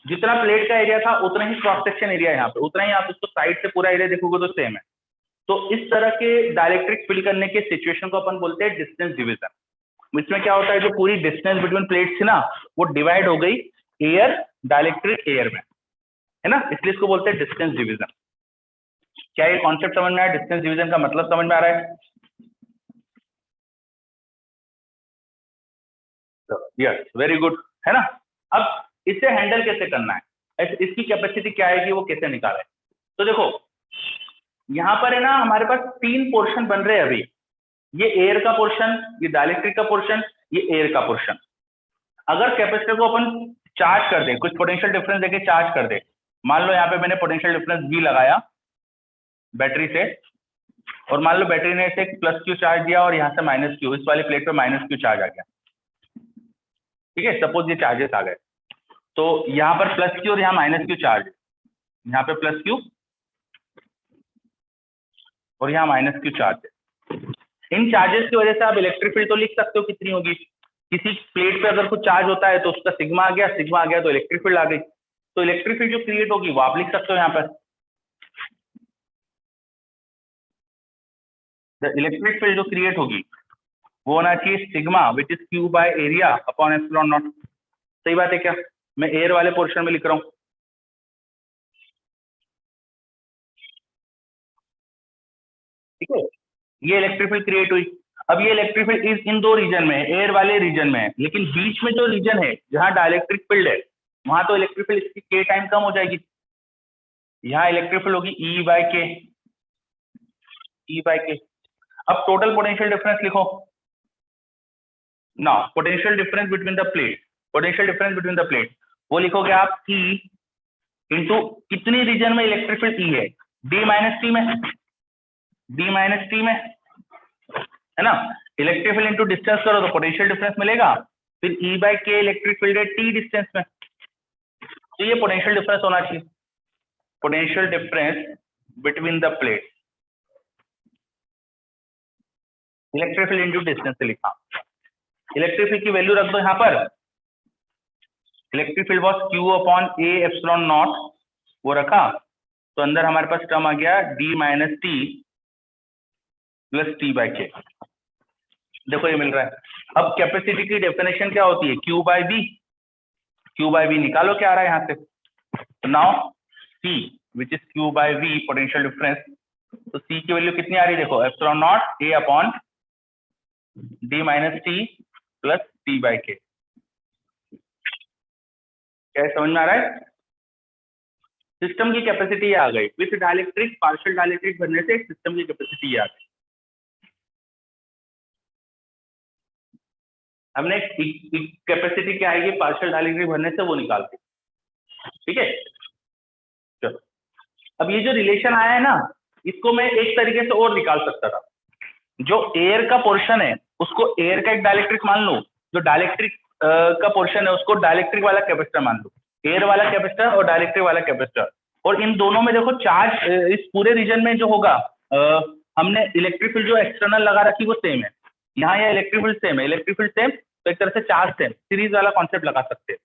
जितना प्लेट का एरिया था उतना ही क्रॉस सेक्शन एरिया यहाँ पे, उतना ही आप उसको साइड से पूरा एरिया देखोगे तो सेम है। तो इस तरह के डाइलेक्ट्रिक फिल करने के सिचुएशन को अपन बोलते हैं डिस्टेंस डिवीजन। इसमें क्या होता है, जो पूरी डिस्टेंस बिटवीन प्लेट्स थी ना वो डिवाइड हो गई एयर डाइलेक्ट्रिक एयर में, है ना, इसलिए इसको बोलते हैं डिस्टेंस डिवीजन। क्या ये कॉन्सेप्ट समझ में आया? डिस्टेंस डिवीजन का मतलब समझ में आ रहा है? यस, वेरी गुड, है ना। अब इसे हैंडल कैसे करना है, इसकी कैपेसिटी क्या है कि वो कैसे निकाले। तो देखो यहाँ पर है ना हमारे पास 3 पोर्शन बन रहे हैं अभी, ये एयर का पोर्शन, ये डाइलेक्ट्रिक का पोर्शन, ये एयर का पोर्शन। अगर कैपेसिटर को अपन चार्ज कर दे, कुछ पोटेंशियल डिफरेंस देके चार्ज कर दे, मान लो यहाँ पे मैंने पोटेंशियल डिफरेंस V लगाया बैटरी से, और मान लो बैटरी ने इसे प्लस Q चार्ज दिया और यहाँ से माइनस Q, इस वाली प्लेट पे माइनस Q चार्ज आ गया, ठीक है, सपोज ये चार्जेस आ गए। तो यहाँ पर प्लस Q और यहाँ माइनस Q चार्ज, यहाँ पे प्लस Q और यहाँ माइनस Q चार्ज है। इन चार्जेस की वजह से आप इलेक्ट्रिक फील्ड तो लिख सकते हो कितनी होगी। किसी प्लेट पे अगर कुछ चार्ज होता है तो उसका सिग्मा आ गया, सिग्मा आ गया तो इलेक्ट्रिक फील्ड आ गई। तो इलेक्ट्रिक फील्ड जो क्रिएट होगी वो आप लिख सकते हो यहाँ पर, इलेक्ट्रिक फील्ड जो क्रिएट होगी वो होना चाहिए sigma which is Q by area upon epsilon naught. सही बात है क्या? मैं एयर वाले पोर्शन में लिख रहा हूँ, ठीक है। ये इलेक्ट्रिक फील्ड क्रिएट हुई। अब ये इलेक्ट्रिक फील्ड इस इन 2 रीजन में है, एयर वाले रीजन में है, लेकिन बीच में जो रीजन है जहां डाइलेक्ट्रिक फील्ड है वहां तो इलेक्ट्रिक फील्ड इसकी के टाइम कम हो जाएगी। यहाँ इलेक्ट्रिक फील्ड होगी E बाय के, E बाय के। अब टोटल पोटेंशियल डिफरेंस लिखो ना, potential difference between the plate, potential difference between the plate वो लिखोगे आप E इंटू कितनी रीजन में इलेक्ट्रिक फील्ड E है, D माइनस टी में, D माइनस टी में, है ना। इलेक्ट्रिक फील्ड इंटू डिस्टेंस करो तो पोटेंशियल डिफरेंस मिलेगा, फिर E बाई के इलेक्ट्रिक फील्ड है T डिस्टेंस में, तो ये पोटेंशियल डिफरेंस होना चाहिए, potential difference between the plate, electric field into distance से लिखा। इलेक्ट्रिक फील्ड की वैल्यू रख दो यहाँ पर, electric field was Q upon A epsilon not, वो रखा, तो अंदर हमारे पास टर्म आ गया D minus T plus T by के। देखो ये मिल रहा है। अब कैपेसिटी की डेफिनेशन क्या होती है, Q by B, Q by B निकालो क्या आ रहा है यहाँ से, तो now C which is Q by V potential difference, तो C की वैल्यू कितनी आ रही है, देखो epsilon naught A upon D minus T plus T by K. क्या समझ में आ रहा है? सिस्टम की कैपेसिटी आ गई, विथ डाइलेक्ट्रिक पार्शियल डाइलेक्ट्रिक भरने से सिस्टम की कैपेसिटी आ गई। हमने कैपेसिटी क्या आएगी पार्शियल डाइलेक्ट्रिक भरने से, वो निकालते, ठीक है। चलो अब ये जो रिलेशन आया है ना, इसको मैं एक तरीके से और निकाल सकता था, जो एयर का पोर्शन है उसको एयर का एक डाइलेक्ट्रिक मान लो, जो डाइलेक्ट्रिक का पोर्शन है उसको डाइलेक्ट्रिक वाला कैपेसिटर मान लो, एयर वाला कैपेसिटर और डाइलेक्ट्रिक वाला कैपेसिटर, और इन दोनों में देखो चार्ज इस पूरे रीजन में जो होगा, हमने इलेक्ट्रिक फील्ड जो एक्सटर्नल लगा रखी वो सेम है, यहाँ ये इलेक्ट्रिक फील्ड सेम है, इलेक्ट्रिक फील्ड सेम, तो एक तरह से चार्ज सेम, सीरीज वाला कॉन्सेप्ट लगा सकते हैं।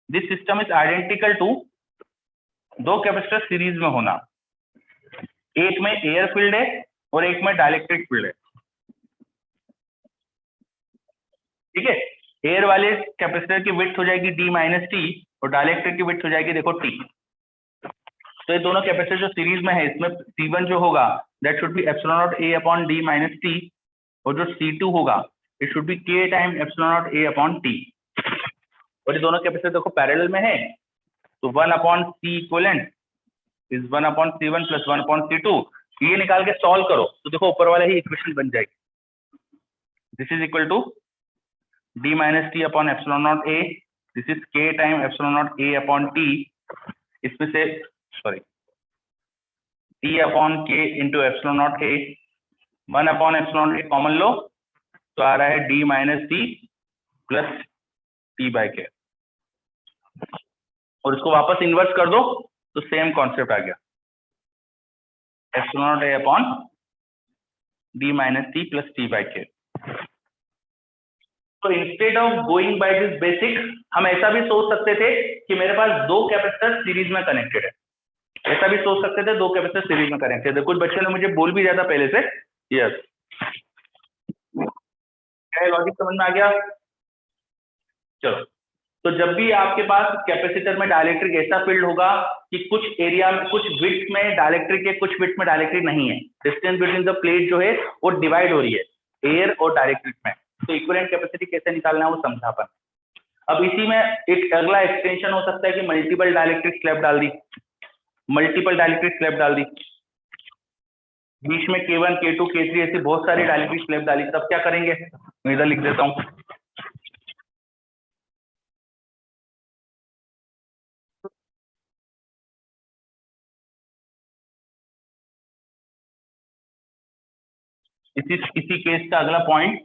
This system is identical to दो कैपेसिटर सीरीज में होना, एक में एयर फील्ड है और एक में डाइलेक्ट्रिक फील्ड है, ठीक है। एयर वाले कैपेसिटर की विड्थ हो जाएगी D माइनस टी और डाइलेक्ट्रिक की विड्थ हो जाएगी देखो T। तो ये दोनों कैपेसिटर जो सीरीज में है, इसमें C1 जो होगा that should be epsilon naught A upon D minus T, और जो C2 होगा it should be K time epsilon naught A upon T। और ये दोनों कैपेसिटर देखो पैरेलल में है, तो 1 upon C equivalent is 1 upon C1 plus 1 upon C2। ये निकाल के सॉल्व करो तो देखो ऊपर वाला ही इक्वेशन बन जाएगी, this is equal to D minus t upon epsilon naught A, this is K time epsilon naught A upon T, इसमें से sorry T upon K into epsilon naught A, 1 upon epsilon A common लो तो आ रहा है D minus T plus T by K, और इसको वापस इन्वर्स कर दो तो सेम कॉन्सेप्ट आ गया, epsilon naught A upon D minus T plus T by के। तो instead of going by this basic, हम ऐसा भी सोच सकते थे कि मेरे पास दो कैपेसिटर सीरीज में कनेक्टेड है, ऐसा भी सोच सकते थे दो कैपेसिटर सीरीज में कनेक्टेड है। कुछ बच्चों ने मुझे बोल भी दिया था पहले से, यस, क्या लॉजिक समझ में आ गया? चलो, तो जब भी आपके पास कैपेसिटर में डाइलेक्ट्रिक ऐसा फील्ड होगा कि कुछ एरिया में कुछ विड्थ में डाइलेक्ट्रिक है, कुछ विड्थ में डाइलेक्ट्रिक नहीं है, डिस्टेंस बिटवीन द प्लेट जो है वो डिवाइड हो रही है एयर और डाइलेक्ट्रिक में, तो इक्विवेलेंट कैपेसिटी कैसे निकालना है वो समझा अपन। अब इसी में एक अगला एक्सटेंशन हो सकता है कि मल्टीपल डाइलेक्ट्रिक स्लैब डाल दी, मल्टीपल डाइलेक्ट्रिक स्लैब डाल दी, बीच में K1 K2 K3 ऐसी बहुत सारी डाइलेक्ट्रिक स्लैब डाली, तब क्या करेंगे, मैं इधर लिख देता हूँ। इसी केस का अगला पॉइंट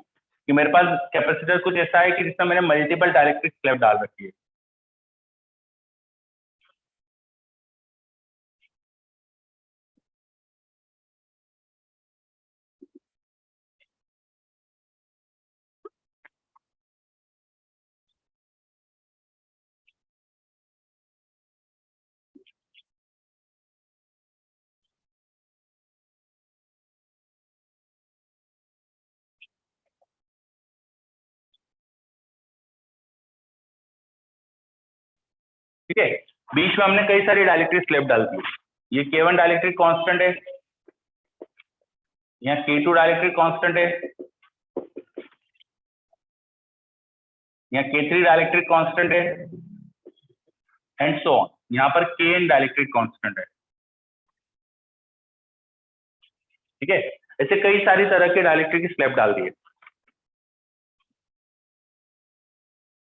कि मेरे पास कैपेसिटर कुछ ऐसा है कि जिसमें मैंने मल्टीपल डाइलेक्ट्रिक स्लैब डाल रखी है, ठीक है। बीच में हमने कई सारी डाइलेक्ट्रिक स्लैब डाल दी, ये K1 डाइलेक्ट्रिक कांस्टेंट है, यहाँ K2 डाइलेक्ट्रिक कांस्टेंट है, यहाँ K3 डाइलेक्ट्रिक कांस्टेंट है, एंड सो ऑन, यहाँ पर Kn डाइलेक्ट्रिक कांस्टेंट है, ठीक है। ऐसे कई सारी तरह के डाइलेक्ट्रिक स्लैब डाल दिए।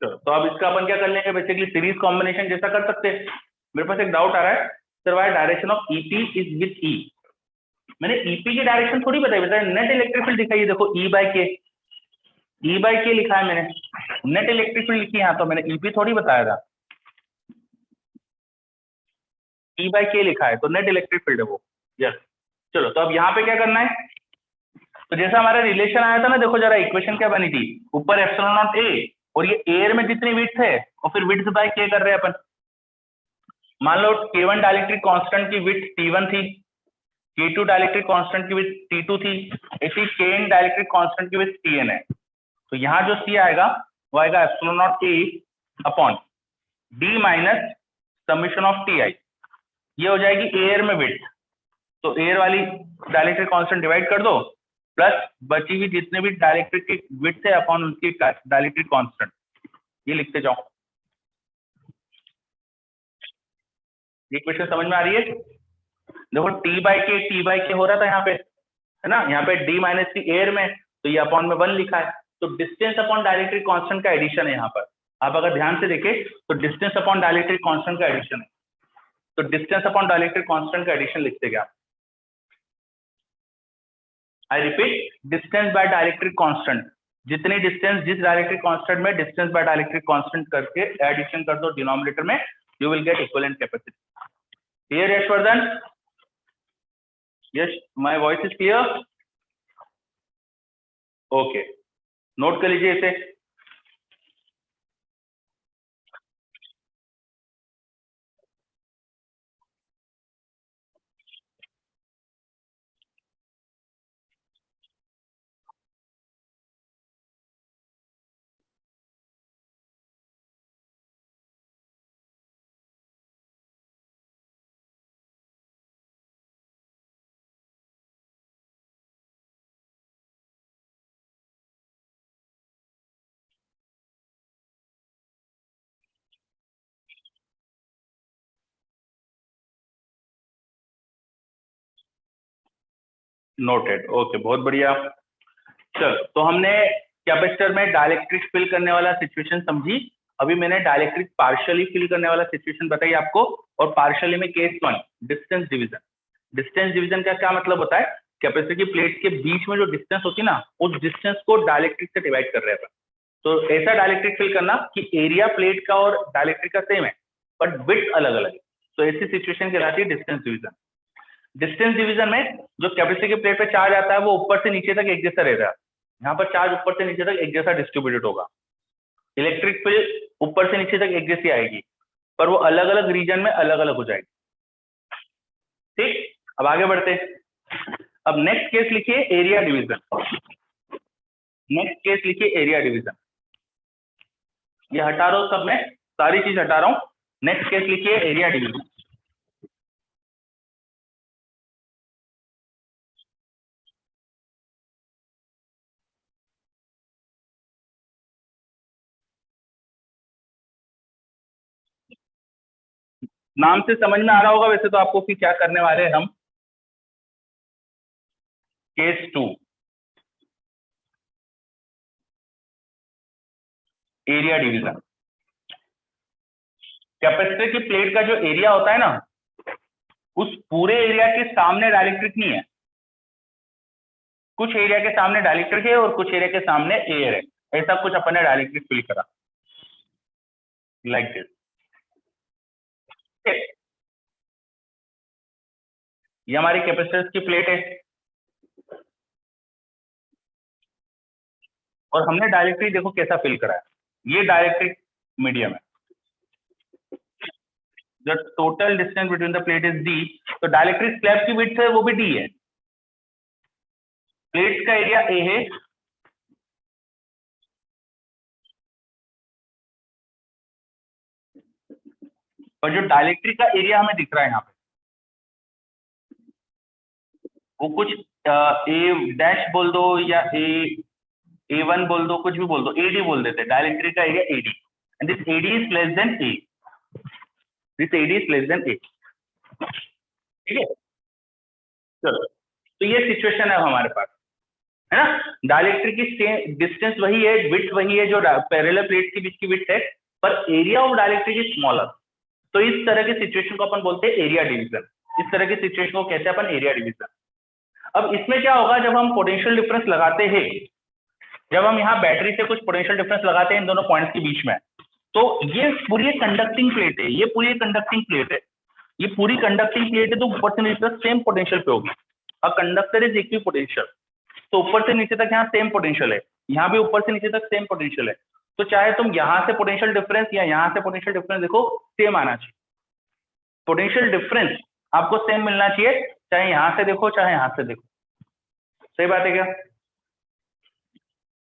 तो अब इसका अपन क्या कर लेंगे, बेसिकली सीरीज कॉम्बिनेशन जैसा कर सकते हैं। मेरे पास एक डाउट आ रहा है, sir why direction of EP is with E, मैंने ईपी की डायरेक्शन थोड़ी बताई बेटा, नेट इलेक्ट्रिक फील्ड दिखाई, देखो ई बाय के, ई बाय के लिखा है मैंने, नेट इलेक्ट्रिक फील्ड लिखी है यहाँ, तो मैंने ईपी थोड़ी बताया था, ई बाय के लिखा है तो नेट इलेक्ट्रिक फील्ड है वो। यस, चलो तो अब यहाँ पे क्या करना है, तो जैसा हमारा रिलेशन आया था ना, देखो जरा इक्वेशन क्या बनी थी, ऊपर एप्सिलॉन नॉट ए और ये एयर में जितनी विड्थ है और फिर विड्थ बाय के कर रहे हैं अपन। मान लो K1 डाइलेक्ट्रिक कांस्टेंट की विड्थ T1 थी, K2 डाइलेक्ट्रिक कांस्टेंट की विड्थ T2 थी, ऐसी Kn डाइलेक्ट्रिक कांस्टेंट की विड्थ Tn है। तो यहाँ जो C आएगा वो आएगा epsilon not a upon D minus summation of Ti, ये हो जाएगी एयर में विड्थ, तो एयर वाली डाइलेक्ट्रिक कांस्टेंट डिवाइड कर दो प्लस बची हुई जितने भी डाइलेक्ट्रिक की विड्थ है अपॉन उनकी डाइलेक्ट्रिक कांस्टेंट, ये लिखते जाओ। ये क्वेश्चन समझ में आ रही है? देखो टी बाई के हो रहा था यहाँ पे, है ना, यहाँ पे डी माइनस टी एयर में, तो ये अपॉन में 1 लिखा है, तो डिस्टेंस अपॉन डाइलेक्ट्रिक कांस्टेंट का एडिशन है यहाँ पर। आप अगर ध्यान से देखें तो डिस्टेंस अपॉन डाइलेक्ट्रिक कांस्टेंट का एडिशन है, तो डिस्टेंस अपॉन डाइलेक्ट्रिक कांस्टेंट का एडिशन लिखते गया। I repeat, distance by dielectric constant, जितनी डिस्टेंस जिस डाइलेक्ट्रिक कांस्टेंट में डिस्टेंस बाय डाइलेक्ट्रिक कांस्टेंट करके एडिशन कर दो डिनोमिनेटर में, you will get equivalent capacity. Clear Yashvardhan? Yes, my voice is clear? Okay, note कर लीजिए इसे। नोटेड, ओके, बहुत बढ़िया। चलो तो हमने कैपेसिटर में डाइलेक्ट्रिक फिल करने वाला सिचुएशन समझी। अभी मैंने डाइलेक्ट्रिक पार्शियली फिल करने वाला सिचुएशन बताई आपको, और पार्शियली में case 1 distance division. Distance division का क्या मतलब होता है, कैपेसिटर की प्लेट के बीच में जो डिस्टेंस होती है ना, उस डिस्टेंस को डाइलेक्ट्रिक से डिवाइड कर रहे हैं। तो ऐसा डाइलेक्ट्रिक फिल करना कि एरिया प्लेट का और डाइलेक्ट्रिक का सेम है बट विड्थ अलग अलग है, तो ऐसी सिचुएशन कहलाती है डिस्टेंस डिवीजन। डिस्टेंस डिवीजन में जो कैपेसिटर की प्लेट पे चार्ज आता है वो ऊपर से नीचे तक एक जैसा रहता है। यहाँ पर चार्ज ऊपर से नीचे तक एक जैसा डिस्ट्रीब्यूटेड होगा, इलेक्ट्रिक फील्ड ऊपर से नीचे तक एक जैसी आएगी, पर वो अलग अलग रीजन में अलग अलग हो जाएगी। ठीक, अब आगे बढ़ते। अब नेक्स्ट केस लिखिए एरिया डिवीजन। नेक्स्ट केस लिखिए एरिया डिवीजन। ये हटा रहा हूं, सब में सारी चीज हटा रहा हूं। नेक्स्ट केस लिखिए एरिया डिवीजन। नाम से समझ में आ रहा होगा वैसे तो आपको कि क्या करने वाले हैं हम। Case 2 area division. कैपेसिटर की प्लेट का जो एरिया होता है ना, उस पूरे एरिया के सामने डाइलेक्ट्रिक नहीं है, कुछ एरिया के सामने डाइलेक्ट्रिक है और कुछ एरिया के सामने एयर है। ऐसा कुछ अपन ने डाइलेक्ट्रिक फील करा लाइक दिस। ये हमारी कैपेसिटर की प्लेट है और हमने डाइलेक्ट्रिक देखो कैसा फिल करा है, ये डाइलेक्ट्रिक मीडियम है। The total distance between the plate is D, तो डाइलेक्ट्रिक स्लैब की विड्थ है वो भी डी है, प्लेट का एरिया ए है, और जो डाइलेक्ट्रिक का एरिया हमें दिख रहा है यहाँ पे वो कुछ ए डैश बोल दो या A1 बोल दो, कुछ भी बोल दो, एडी बोल देते हैं। डाइलेक्ट्रिक का area AD, and this AD is less than A, this AD is less than A. ठीक है, चलो तो ये सिचुएशन है हमारे पास, है ना। डाइलेक्ट्रिक की डिस्टेंस वही है, विड्थ वही है जो पैरेलल प्लेट के बीच की विड्थ है, पर area of dielectric is smaller. तो इस तरह की सिचुएशन को अपन बोलते हैं एरिया डिवीजन। इस तरह की सिचुएशन को कहते हैं अपन एरिया डिवीजन। अब इसमें क्या होगा, जब हम पोटेंशियल डिफरेंस लगाते हैं, जब हम यहाँ बैटरी से कुछ पोटेंशियल डिफरेंस लगाते हैं इन दोनों पॉइंट्स के बीच में, तो ये पूरी कंडक्टिंग प्लेट है, ये पूरी कंडक्टिंग प्लेट है, ये पूरी कंडक्टिंग प्लेट है, तो ऊपर से नीचे तक सेम पोटेंशियल पे होगी। A conductor is equi potential, तो ऊपर से नीचे तक यहाँ सेम पोटेंशियल है, यहाँ भी ऊपर से नीचे तक सेम पोटेंशियल है, तो चाहे तुम यहाँ से पोटेंशियल डिफरेंस या यहाँ से पोटेंशियल डिफरेंस देखो, सेम आना चाहिए। पोटेंशियल डिफरेंस आपको सेम मिलना चाहिए, चाहे यहाँ से देखो चाहे यहाँ से देखो। सही बात है क्या?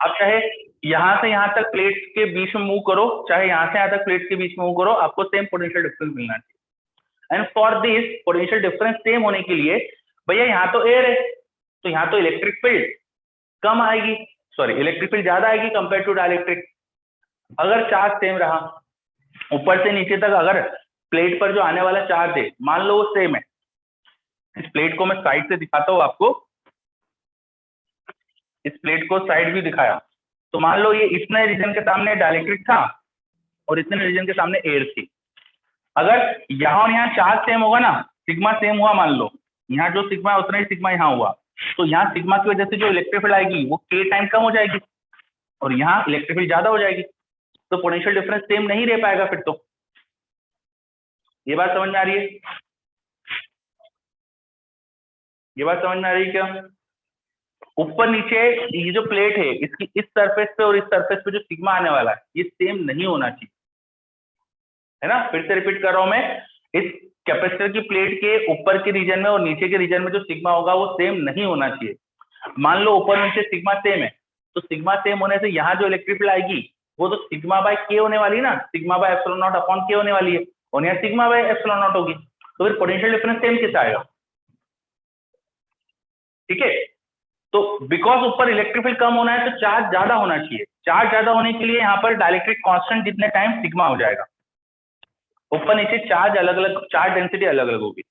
आप चाहे यहाँ से यहाँ तक प्लेट के बीच में मूव करो, चाहे यहाँ से यहाँ तक प्लेट के बीच में मूव करो, आपको सेम पोटेंशियल डिफरेंस मिलना चाहिए। And for this potential difference same होने के लिए, भैया यहाँ तो एयर है, तो यहाँ तो इलेक्ट्रिक फील्ड कम आएगी, सॉरी इलेक्ट्रिक फील्ड ज्यादा आएगी कंपेयर टू डाइलेक्ट्रिक। अगर चार्ज सेम रहा, ऊपर से नीचे तक अगर प्लेट पर जो आने वाला चार्ज है मान लो वो सेम है, इस प्लेट को मैं साइड से दिखाता हूँ आपको, इस प्लेट को साइड भी दिखाया, तो मान लो ये इतने रीजन के सामने डाइलेक्ट्रिक था और इतने रीजन के सामने एयर थी। अगर यहाँ और यहाँ चार्ज सेम होगा ना, सिग्मा सेम हुआ, मान लो यहाँ जो सिग्मा है उतना ही सिग्मा यहाँ हुआ, तो यहाँ सिग्मा की वजह से जो इलेक्ट्रिक फील्ड आएगी वो के टाइम कम हो जाएगी और यहाँ इलेक्ट्रिक फील्ड ज्यादा हो जाएगी, तो पोटेंशियल डिफरेंस सेम नहीं रह पाएगा फिर तो। ये बात समझ में आ रही है? ये बात समझ में आ रही है क्या? ऊपर नीचे ये जो प्लेट है इसकी इस सरफेस पे और इस सरफेस पे जो सिग्मा आने वाला है ये सेम नहीं होना चाहिए, है ना? फिर से रिपीट कर रहा हूं मैं, इस कैपेसिटर की प्लेट के ऊपर के रीजन में और नीचे के रीजन में जो सिग्मा होगा वो सेम नहीं होना चाहिए। मान लो ऊपर नीचे सिग्मा सेम है, तो सिग्मा सेम होने से यहाँ जो इलेक्ट्रिक फील्ड आएगी वो तो सिग्मा बाय के होने वाली है ना, sigma by epsilon not upon के होने वाली है, और यहाँ सिग्मा बाय एप्सिलॉन नॉट होगी, तो फिर पोटेंशियल डिफरेंस सेम कैसे आएगा? ठीक है, तो बिकॉज ऊपर इलेक्ट्रिक फील्ड कम होना है तो चार्ज ज्यादा होना चाहिए, चार्ज ज्यादा होने के लिए यहाँ पर डाइलेक्ट्रिक कांस्टेंट जितने टाइम सिग्मा हो जाएगा, ऊपर नीचे चार्ज अलग अलग, चार्ज डेंसिटी अलग अलग होगी।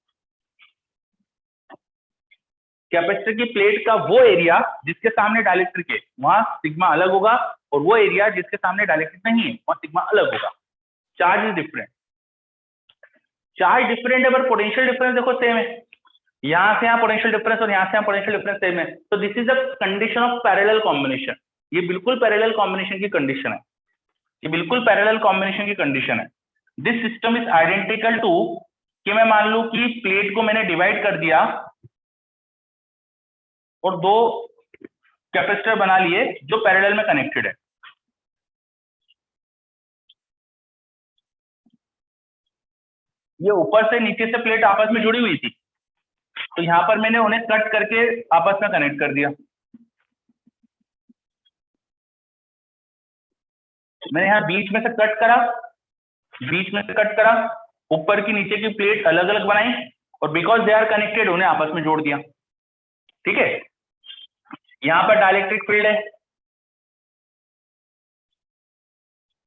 कैपेसिटर की प्लेट का वो एरिया जिसके सामने डाइलेक्ट्रिक है वहां सिग्मा अलग होगा, और वो एरिया जिसके सामने डाइलेक्ट्रिक नहीं है वहां सिग्मा अलग होगा। Charge is different, charge different है पर पोटेंशियल डिफरेंस देखो सेम है, यहाँ से यहाँ पोटेंशियल डिफरेंस और यहाँ से यहाँ पोटेंशियल डिफरेंस सेम है, तो this is the condition of parallel combination. ये बिल्कुल पैरेलल कॉम्बिनेशन की कंडीशन है, ये बिल्कुल पैरेलल कॉम्बिनेशन की कंडीशन है। This system is identical to कि मैं मान लूं कि प्लेट को मैंने डिवाइड कर दिया और दो कैपेसिटर बना लिए जो पैरेलल में कनेक्टेड है। ये ऊपर से नीचे से प्लेट आपस में जुड़ी हुई थी, तो यहां पर मैंने उन्हें कट करके आपस में कनेक्ट कर दिया। मैंने यहाँ बीच में से कट करा, बीच में से कट करा, ऊपर की नीचे की प्लेट अलग अलग बनाई और बिकॉज दे आर कनेक्टेड उन्हें आपस में जोड़ दिया। ठीक है, यहां पर डाइलेक्ट्रिक फील्ड है,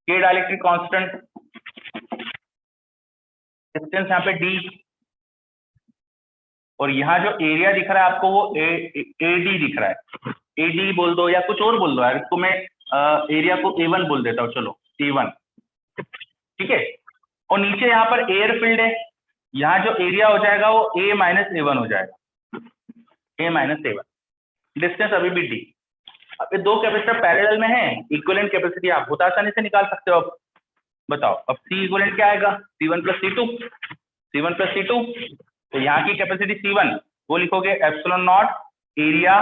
के डाइलेक्ट्रिक कांस्टेंट, डिस्टेंस यहाँ पे डी, और यहाँ जो एरिया दिख रहा है आपको वो एडी दिख रहा है, एडी बोल दो या कुछ और बोल दो यार, इसको मैं एरिया को A1 बोल देता हूँ, चलो A1। ठीक है, और नीचे यहाँ पर एयर फील्ड है, यहाँ जो एरिया हो जाएगा वो A माइनस A1 हो जाएगा, A माइनस A1, डिस्टेंस अभी भी D। अब ये दो कैपेसिटर पैरेलल में है, इक्विवेलेंट कैपेसिटी आप बहुत आसानी से निकाल सकते हो। अब बताओ, अब C इक्विवेलेंट क्या आएगा? C1 plus C2, C1 plus C2, तो यहाँ की कैपेसिटी C1 वो लिखोगे epsilon not area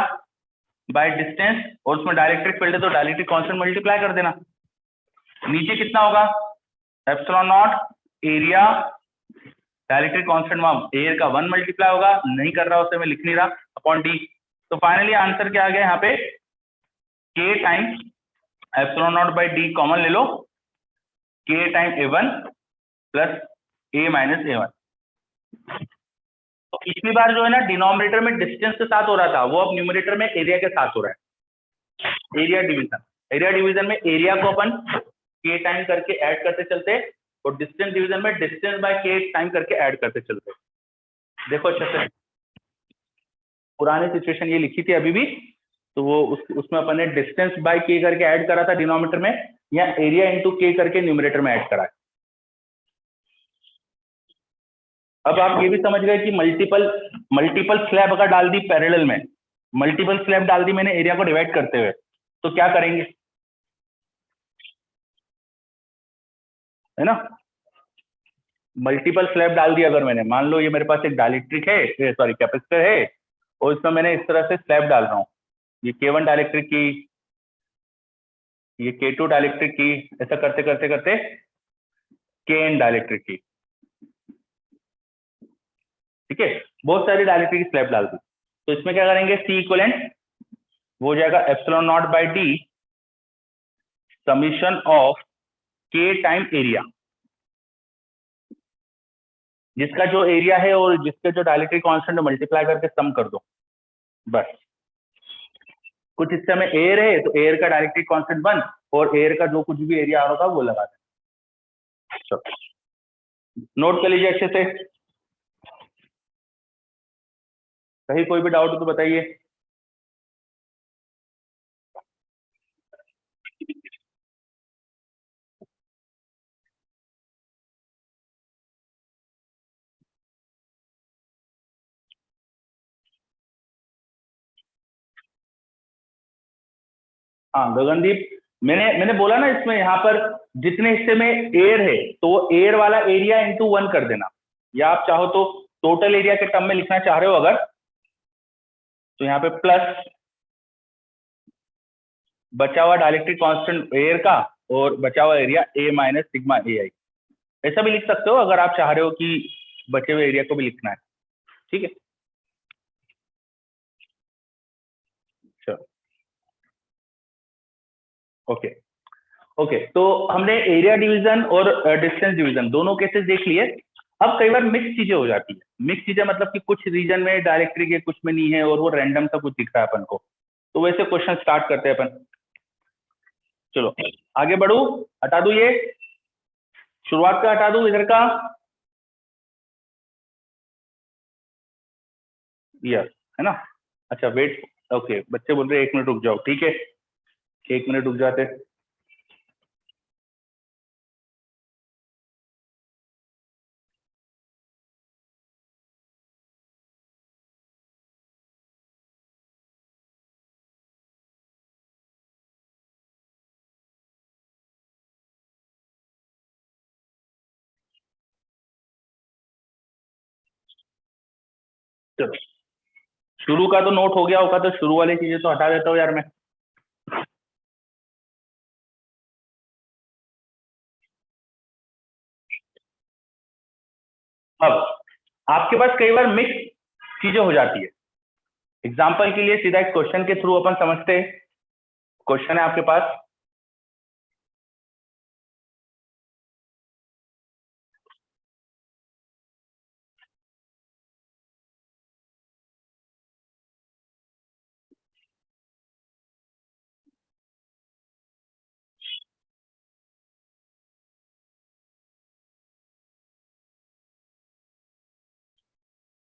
by distance, और उसमें डाइलेक्ट्रिक फील्ड है तो डाइलेक्ट्रिक कांस्टेंट मल्टीप्लाई कर देना। नीचे कितना होगा? Epsilon not area, dielectric constant वहां एयर का 1 मल्टीप्लाई होगा, नहीं कर रहा उसे मैं लिख नहीं रहा, अपॉन डी। तो फाइनली आंसर क्या आ गया यहाँ पे? K times epsilon naught by D common ले लो, के time A1 plus A minus A1। तो पिछली बार जो है ना डिनोमिनेटर में डिस्टेंस के साथ हो रहा था, वो अब न्यूमरेटर में एरिया के साथ हो रहा है। एरिया डिवीजन, एरिया डिवीजन में एरिया को अपन के टाइम करके ऐड करते चलते, और डिस्टेंस डिवीजन में डिस्टेंस बाय के टाइम करके ऐड करते चलते। देखो अच्छे से, पुरानी सिचुएशन ये लिखी थी अभी भी, तो वो उसमें अपन ने डिस्टेंस बाय के करके ऐड करा था डिनोमिनेटर में, या एरिया इंटू के करके न्यूमरेटर में ऐड करा है। अब आप ये भी समझ गए कि मल्टीपल स्लैब अगर डाल दी पैरेलल में मल्टीपल स्लैब डाल दी मैंने एरिया को डिवाइड करते हुए, तो क्या करेंगे, है ना, मल्टीपल स्लैब डाल दिया अगर मैंने, मान लो ये मेरे पास एक डाइलेक्ट्रिक है, सॉरी कैपेसिटर है, और इसमें मैंने इस तरह से स्लैब डाल रहा हूँ, ये K1 डाइलेक्ट्रिक की, ये K2 डाइलेक्ट्रिक की, ऐसा करते करते करते Kn डाइलेक्ट्रिक की, ठीक है, बहुत सारी डाइलेक्ट्रिक की स्लैब डाल दी। तो इसमें क्या करेंगे, C इक्विवेलेंट वो हो जाएगा epsilon naught by D summation of K time area, जिसका जो एरिया है और जिसके जो डाइलेक्ट्रिक कांस्टेंट मल्टीप्लाई करके सम कर दो बस। कुछ हिस्से में एयर है तो एयर का डाइलेक्ट्रिक कांस्टेंट 1 और एयर का जो कुछ भी एरिया आ रहा होगा वो लगा दें। नोट कर लीजिए अच्छे से, कहीं कोई भी डाउट हो तो बताइए। हाँ गगनदीप, मैंने बोला ना, इसमें यहाँ पर जितने हिस्से में एयर है तो एयर वाला एरिया इंटू 1 कर देना, या आप चाहो तो टोटल एरिया के टर्म में लिखना चाह रहे हो अगर, तो यहाँ पे प्लस बचा हुआ डाइलेक्ट्रिक कांस्टेंट एयर का और बचा हुआ area A minus sigma AI, ऐसा भी लिख सकते हो अगर आप चाह रहे हो कि बचे हुए एरिया को भी लिखना है, ठीक है। चलो ओके ओके, तो हमने एरिया डिवीजन और डिस्टेंस डिवीजन दोनों केसेस देख लिए। अब कई बार मिक्स चीजें हो जाती है, मिक्स चीजें मतलब कि कुछ रीजन में डायरेक्ट्रिक है कुछ में नहीं है, और वो रैंडम सा कुछ दिख रहा है अपन को, तो वैसे क्वेश्चन स्टार्ट करते हैं अपन। चलो आगे बढ़ू, हटा दू ये, शुरुआत का हटा दू इधर का, यस है ना। अच्छा वेट, ओके बच्चे बोल रहे हैं 1 मिनट रुक जाओ, ठीक है 1 मिनट रुक जाते। चलो शुरू का तो नोट हो गया होगा, तो शुरू वाली चीजें तो हटा देता हूँ यार मैं। अब आपके पास कई बार मिक्स चीजें हो जाती है, एग्जाम्पल के लिए सीधा एक क्वेश्चन के थ्रू अपन समझते हैं। क्वेश्चन है आपके पास,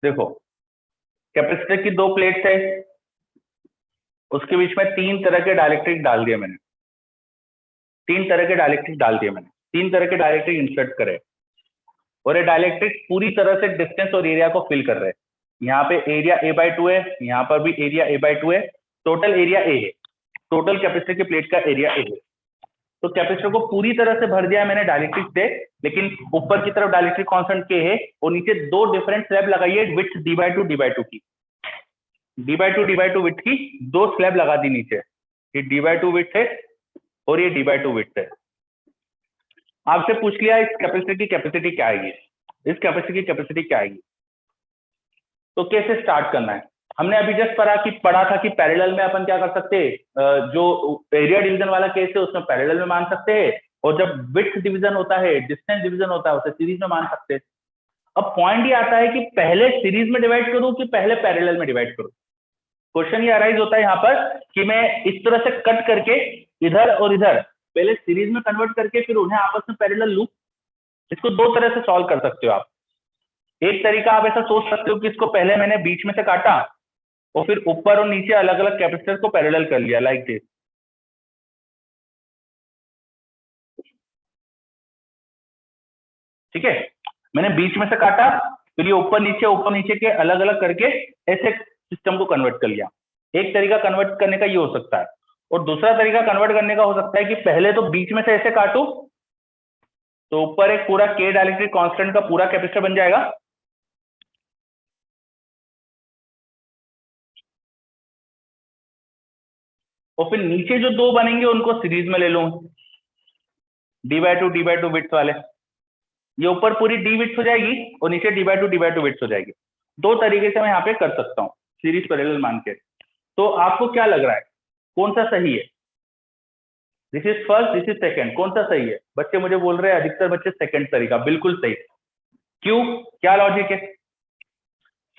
देखो कैपेसिटर की 2 प्लेट्स है, उसके बीच में 3 तरह के डाइलेक्ट्रिक डाल दिए मैंने, 3 तरह के डाइलेक्ट्रिक डाल दिए मैंने, 3 तरह के डाइलेक्ट्रिक इंसर्ट करे, और ये डाइलेक्ट्रिक पूरी तरह से डिस्टेंस और एरिया को फिल कर रहे हैं। यहाँ पे एरिया A/2 है, यहाँ पर भी एरिया A/2 है, टोटल एरिया A है, टोटल कैपेसिटर की प्लेट का एरिया A है। तो कैपेसिटर को पूरी तरह से भर दिया है मैंने डाइलेक्ट्रिक से, लेकिन ऊपर की तरफ डाइलेक्ट्रिक कांस्टेंट K है, और नीचे 2 डिफरेंट स्लैब लगाई है विड्थ D/2 की, D/2 विड्थ की 2 स्लैब लगा दी नीचे, ये D/2 विड्थ है और ये D/2 विड्थ है। आपसे पूछ लिया इस कैपेसिटर की कैपेसिटी क्या आएगी, इस कैपेसिटर की कैपेसिटी क्या आएगी, तो कैसे स्टार्ट करना है। हमने अभी जस्ट पढ़ा था कि पैरेलल में अपन क्या कर सकते हैं, जो एरिया डिवीजन वाला केस है उसमें पैरेलल में मान सकते हैं, और जब विड्थ डिवीजन होता है, डिस्टेंस डिवीजन होता है, उसे सीरीज में मान सकते हैं। अब पॉइंट ये आता है कि पहले सीरीज में डिवाइड करूं कि पहले पैरेलल में डिवाइड करूं। क्वेश्चन ये अराइज होता है यहाँ पर कि मैं इस तरह से कट करके इधर और इधर पहले सीरीज में कन्वर्ट करके फिर उन्हें आपस में पैरेलल लूं। इसको 2 तरह से सॉल्व कर सकते हो आप। एक तरीका आप ऐसा सोच सकते हो कि इसको पहले मैंने बीच में से काटा और फिर ऊपर और नीचे अलग अलग कैपेसिटर को पैरेलल कर लिया, लाइक दिस। ठीक है, मैंने बीच में से काटा, फिर ये ऊपर नीचे के अलग अलग करके ऐसे सिस्टम को कन्वर्ट कर लिया। एक तरीका कन्वर्ट करने का ये हो सकता है, और दूसरा तरीका कन्वर्ट करने का हो सकता है कि पहले तो बीच में से ऐसे काटो, तो ऊपर एक पूरा K डाइलेक्ट्रिक कांस्टेंट का पूरा कैपेसिटर बन जाएगा, और फिर नीचे जो दो बनेंगे उनको सीरीज में ले लूं, d/2 विड्थ वाले। ये ऊपर पूरी d विड्थ हो जाएगी और नीचे d/2 विड्थ हो जाएगी। दो तरीके से मैं यहाँ पे कर सकता हूँ सीरीज पैरेलल मान के। तो आपको क्या लग रहा है कौन सा सही है? This is first, this is second, कौन सा सही है? बच्चे मुझे बोल रहे हैं अधिकतर बच्चे सेकंड तरीका, बिल्कुल सही। क्यों, क्या लॉजिक है?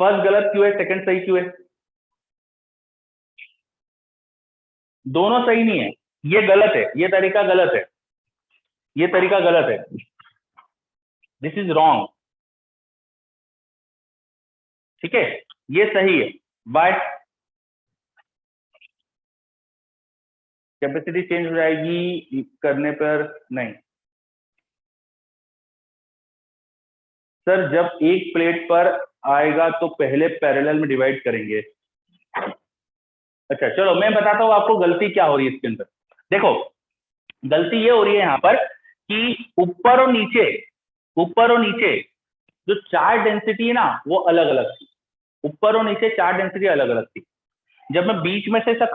फर्स्ट गलत क्यों है, सेकंड सही क्यों है? दोनों सही नहीं है, ये गलत है, ये तरीका गलत है, ये तरीका गलत है, दिस इज रॉन्ग। ठीक है, ये सही है। बाय कैपेसिटी चेंज हो जाएगी करने पर? नहीं सर, जब एक प्लेट पर आएगा तो पहले पैरेलल में डिवाइड करेंगे। अच्छा चलो मैं बताता हूँ आपको गलती क्या हो रही है इसके अंदर। देखो गलती ये हो रही है यहाँ पर कि ऊपर और नीचे जो चार्ज डेंसिटी है ना वो अलग अलग थी, ऊपर और नीचे चार्ज डेंसिटी अलग अलग थी। जब मैं बीच में से ऐसा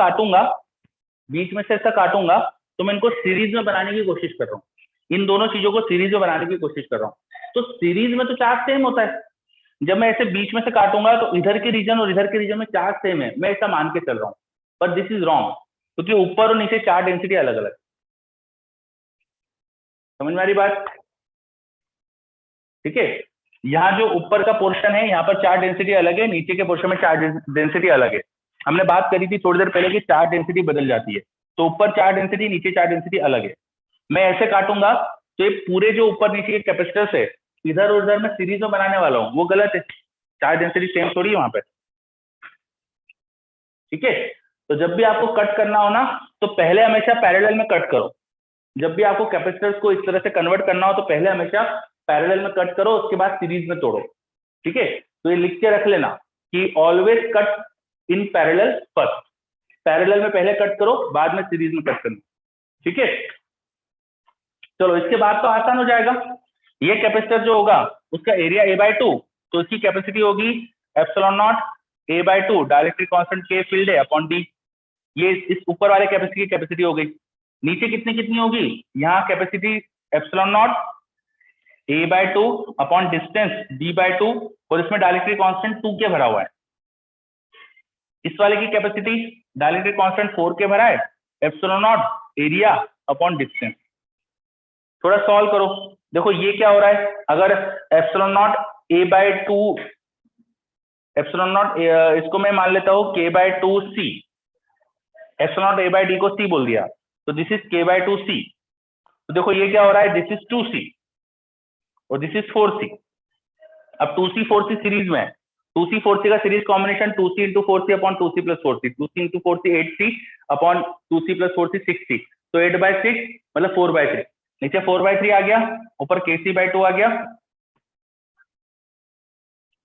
काटूंगा तो मैं इनको सीरीज में बनाने की कोशिश कर रहा हूँ, इन दोनों चीजों को सीरीज में बनाने की कोशिश कर रहा हूँ। तो सीरीज में तो चार्ज सेम होता है, जब मैं ऐसे बीच में से काटूंगा तो इधर के रीजन और इधर के रीजन में चार्ज सेम है, मैं ऐसा मान के चल रहा हूँ, पर दिस इज रॉन्ग, क्योंकि ऊपर और नीचे चार्ज डेंसिटी अलग अलग। समझ में आ रही बात? ठीक है, यहाँ जो ऊपर का पोर्शन है यहाँ पर चार्ज डेंसिटी अलग है, नीचे के पोर्शन में चार्ज डेंसिटी अलग है। हमने बात करी थी थोड़ी देर पहले कि चार्ज डेंसिटी बदल जाती है, तो ऊपर चार्ज डेंसिटी नीचे चार्ज डेंसिटी अलग है। मैं ऐसे काटूंगा तो ये पूरे जो ऊपर नीचे के कैपेसिटर्स है इधर और उधर में सीरीज में बनाने वाला हूँ, वो गलत है, चार्ज डेंसिटी सेम थोड़ी है वहां पे। ठीक है, तो जब भी आपको कट करना हो ना तो पहले हमेशा पैरेलल में कट करो। जब भी आपको कैपेसिटर्स को इस तरह से कन्वर्ट करना हो तो पहले हमेशा पैरेलल में कट करो, उसके बाद सीरीज में तोड़ो। ठीक है, तो ये लिख के रख लेना कि always cut in parallel first, parallel में पहले कट करो बाद में सीरीज में कट करना। ठीक है, चलो इसके बाद तो आसान हो जाएगा। ये कैपेसिटर जो होगा उसका एरिया a/2, तो इसकी कैपेसिटी होगी ε0 a/2 dielectric constant K field है अपॉन D। ये इस ऊपर वाले कैपेसिटी की कैपेसिटी हो गई। नीचे कितनी होगी? यहाँ capacity ε0 a/2 upon distance d/2, और इसमें डाइलेक्ट्रिक कांस्टेंट 2K भरा हुआ है। इस वाले की कैपेसिटी डाइलेक्ट्रिक कांस्टेंट 4K भरा है, ε0 एरिया अपॉन डिस्टेंस। थोड़ा सॉल्व करो, देखो ये क्या हो रहा है, अगर ε0 a/2 इसको मैं मान लेता हूँ K/2C, ε0 a/d को C बोल दिया, तो दिस इज K/2C। तो देखो ये क्या हो रहा है, दिस इज 2C और दिस इज 4C। अब 2C 4C सीरीज में है, 2C 4C का series combination 2C into 4C upon 2C plus 4C, 2C into 4C 8C upon 2C plus 4C 6C, तो 8/6 मतलब 4/3, नीचे 4/3 आ गया, ऊपर KC/2 आ गया,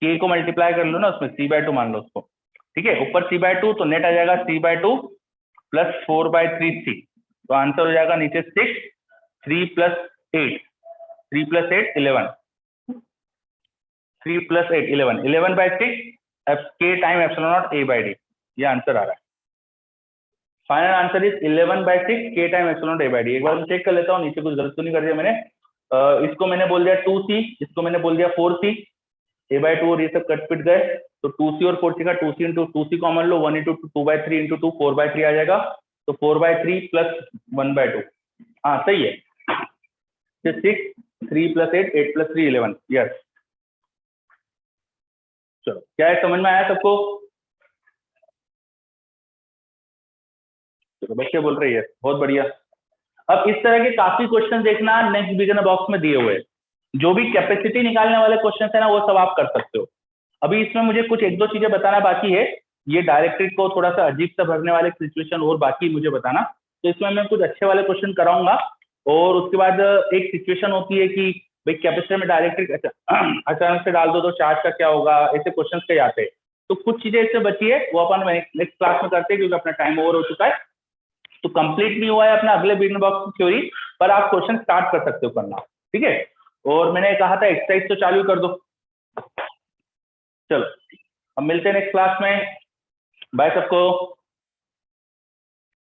K को मल्टीप्लाई कर लो ना उसमें, C/2 मान लो उसको। ठीक है, ऊपर C/2 तो नेट आ जाएगा C/2 प्लस 4/3C, तो आंसर हो जाएगा नीचे 6, 3 plus 8, 3 plus 8 11, 3 plus 8 11, 11/6 K time ε0 a/d, ये आंसर आ रहा है। Final answer is 11/6 K time ε0 a/d। एक बार मैं चेक कर लेता हूँ नीचे कुछ गलत तो नहीं कर दिया मैंने। इसको मैंने बोल दिया 2C, इसको मैंने बोल दिया 4C, a/2 और ये सब कट पिट गए, तो 2C और 4C का 2C इंटू 2C कॉमन लो, 1 इंटू 2/3 इंटू 2 4/3 आ जाएगा, तो 4/3 प्लस 1/2, हाँ सही है, 6, 3 प्लस 8, 8 प्लस 3 11, यस। चलो क्या है, समझ में आया सबको? चलो बच्चे बोल रही है, बहुत बढ़िया। अब इस तरह के काफी क्वेश्चन देखना नेक्स्ट बिगिनर बॉक्स में दिए हुए हैं, जो भी कैपेसिटी निकालने वाले क्वेश्चन है ना वो सब आप कर सकते हो। अभी इसमें मुझे कुछ एक दो चीजें बताना बाकी है, ये डायरेक्ट्रिक को थोड़ा सा अजीब सा भरने वाले सिचुएशन और बाकी मुझे बताना, तो इसमें मैं कुछ अच्छे वाले क्वेश्चन कराऊंगा। और उसके बाद एक सिचुएशन होती है कि भाई कैपेसिटर में डायरेक्ट्रिक अचानक से डाल दो तो चार्ज का क्या होगा, ऐसे क्वेश्चन कई आते हैं, तो कुछ चीजें इससे बची है, वो अपन नेक्स्ट क्लास में करते हैं क्योंकि अपना टाइम ओवर हो चुका है। तो कंप्लीट नहीं हुआ है अपना अगले बिल्डिंग ब्लॉक्स की थ्योरी, पर आप क्वेश्चन स्टार्ट कर सकते हो करना, ठीक है। और मैंने कहा था एक्सरसाइज तो चालू कर दो। चलो अब मिलते हैं नेक्स्ट क्लास में, बाय सबको।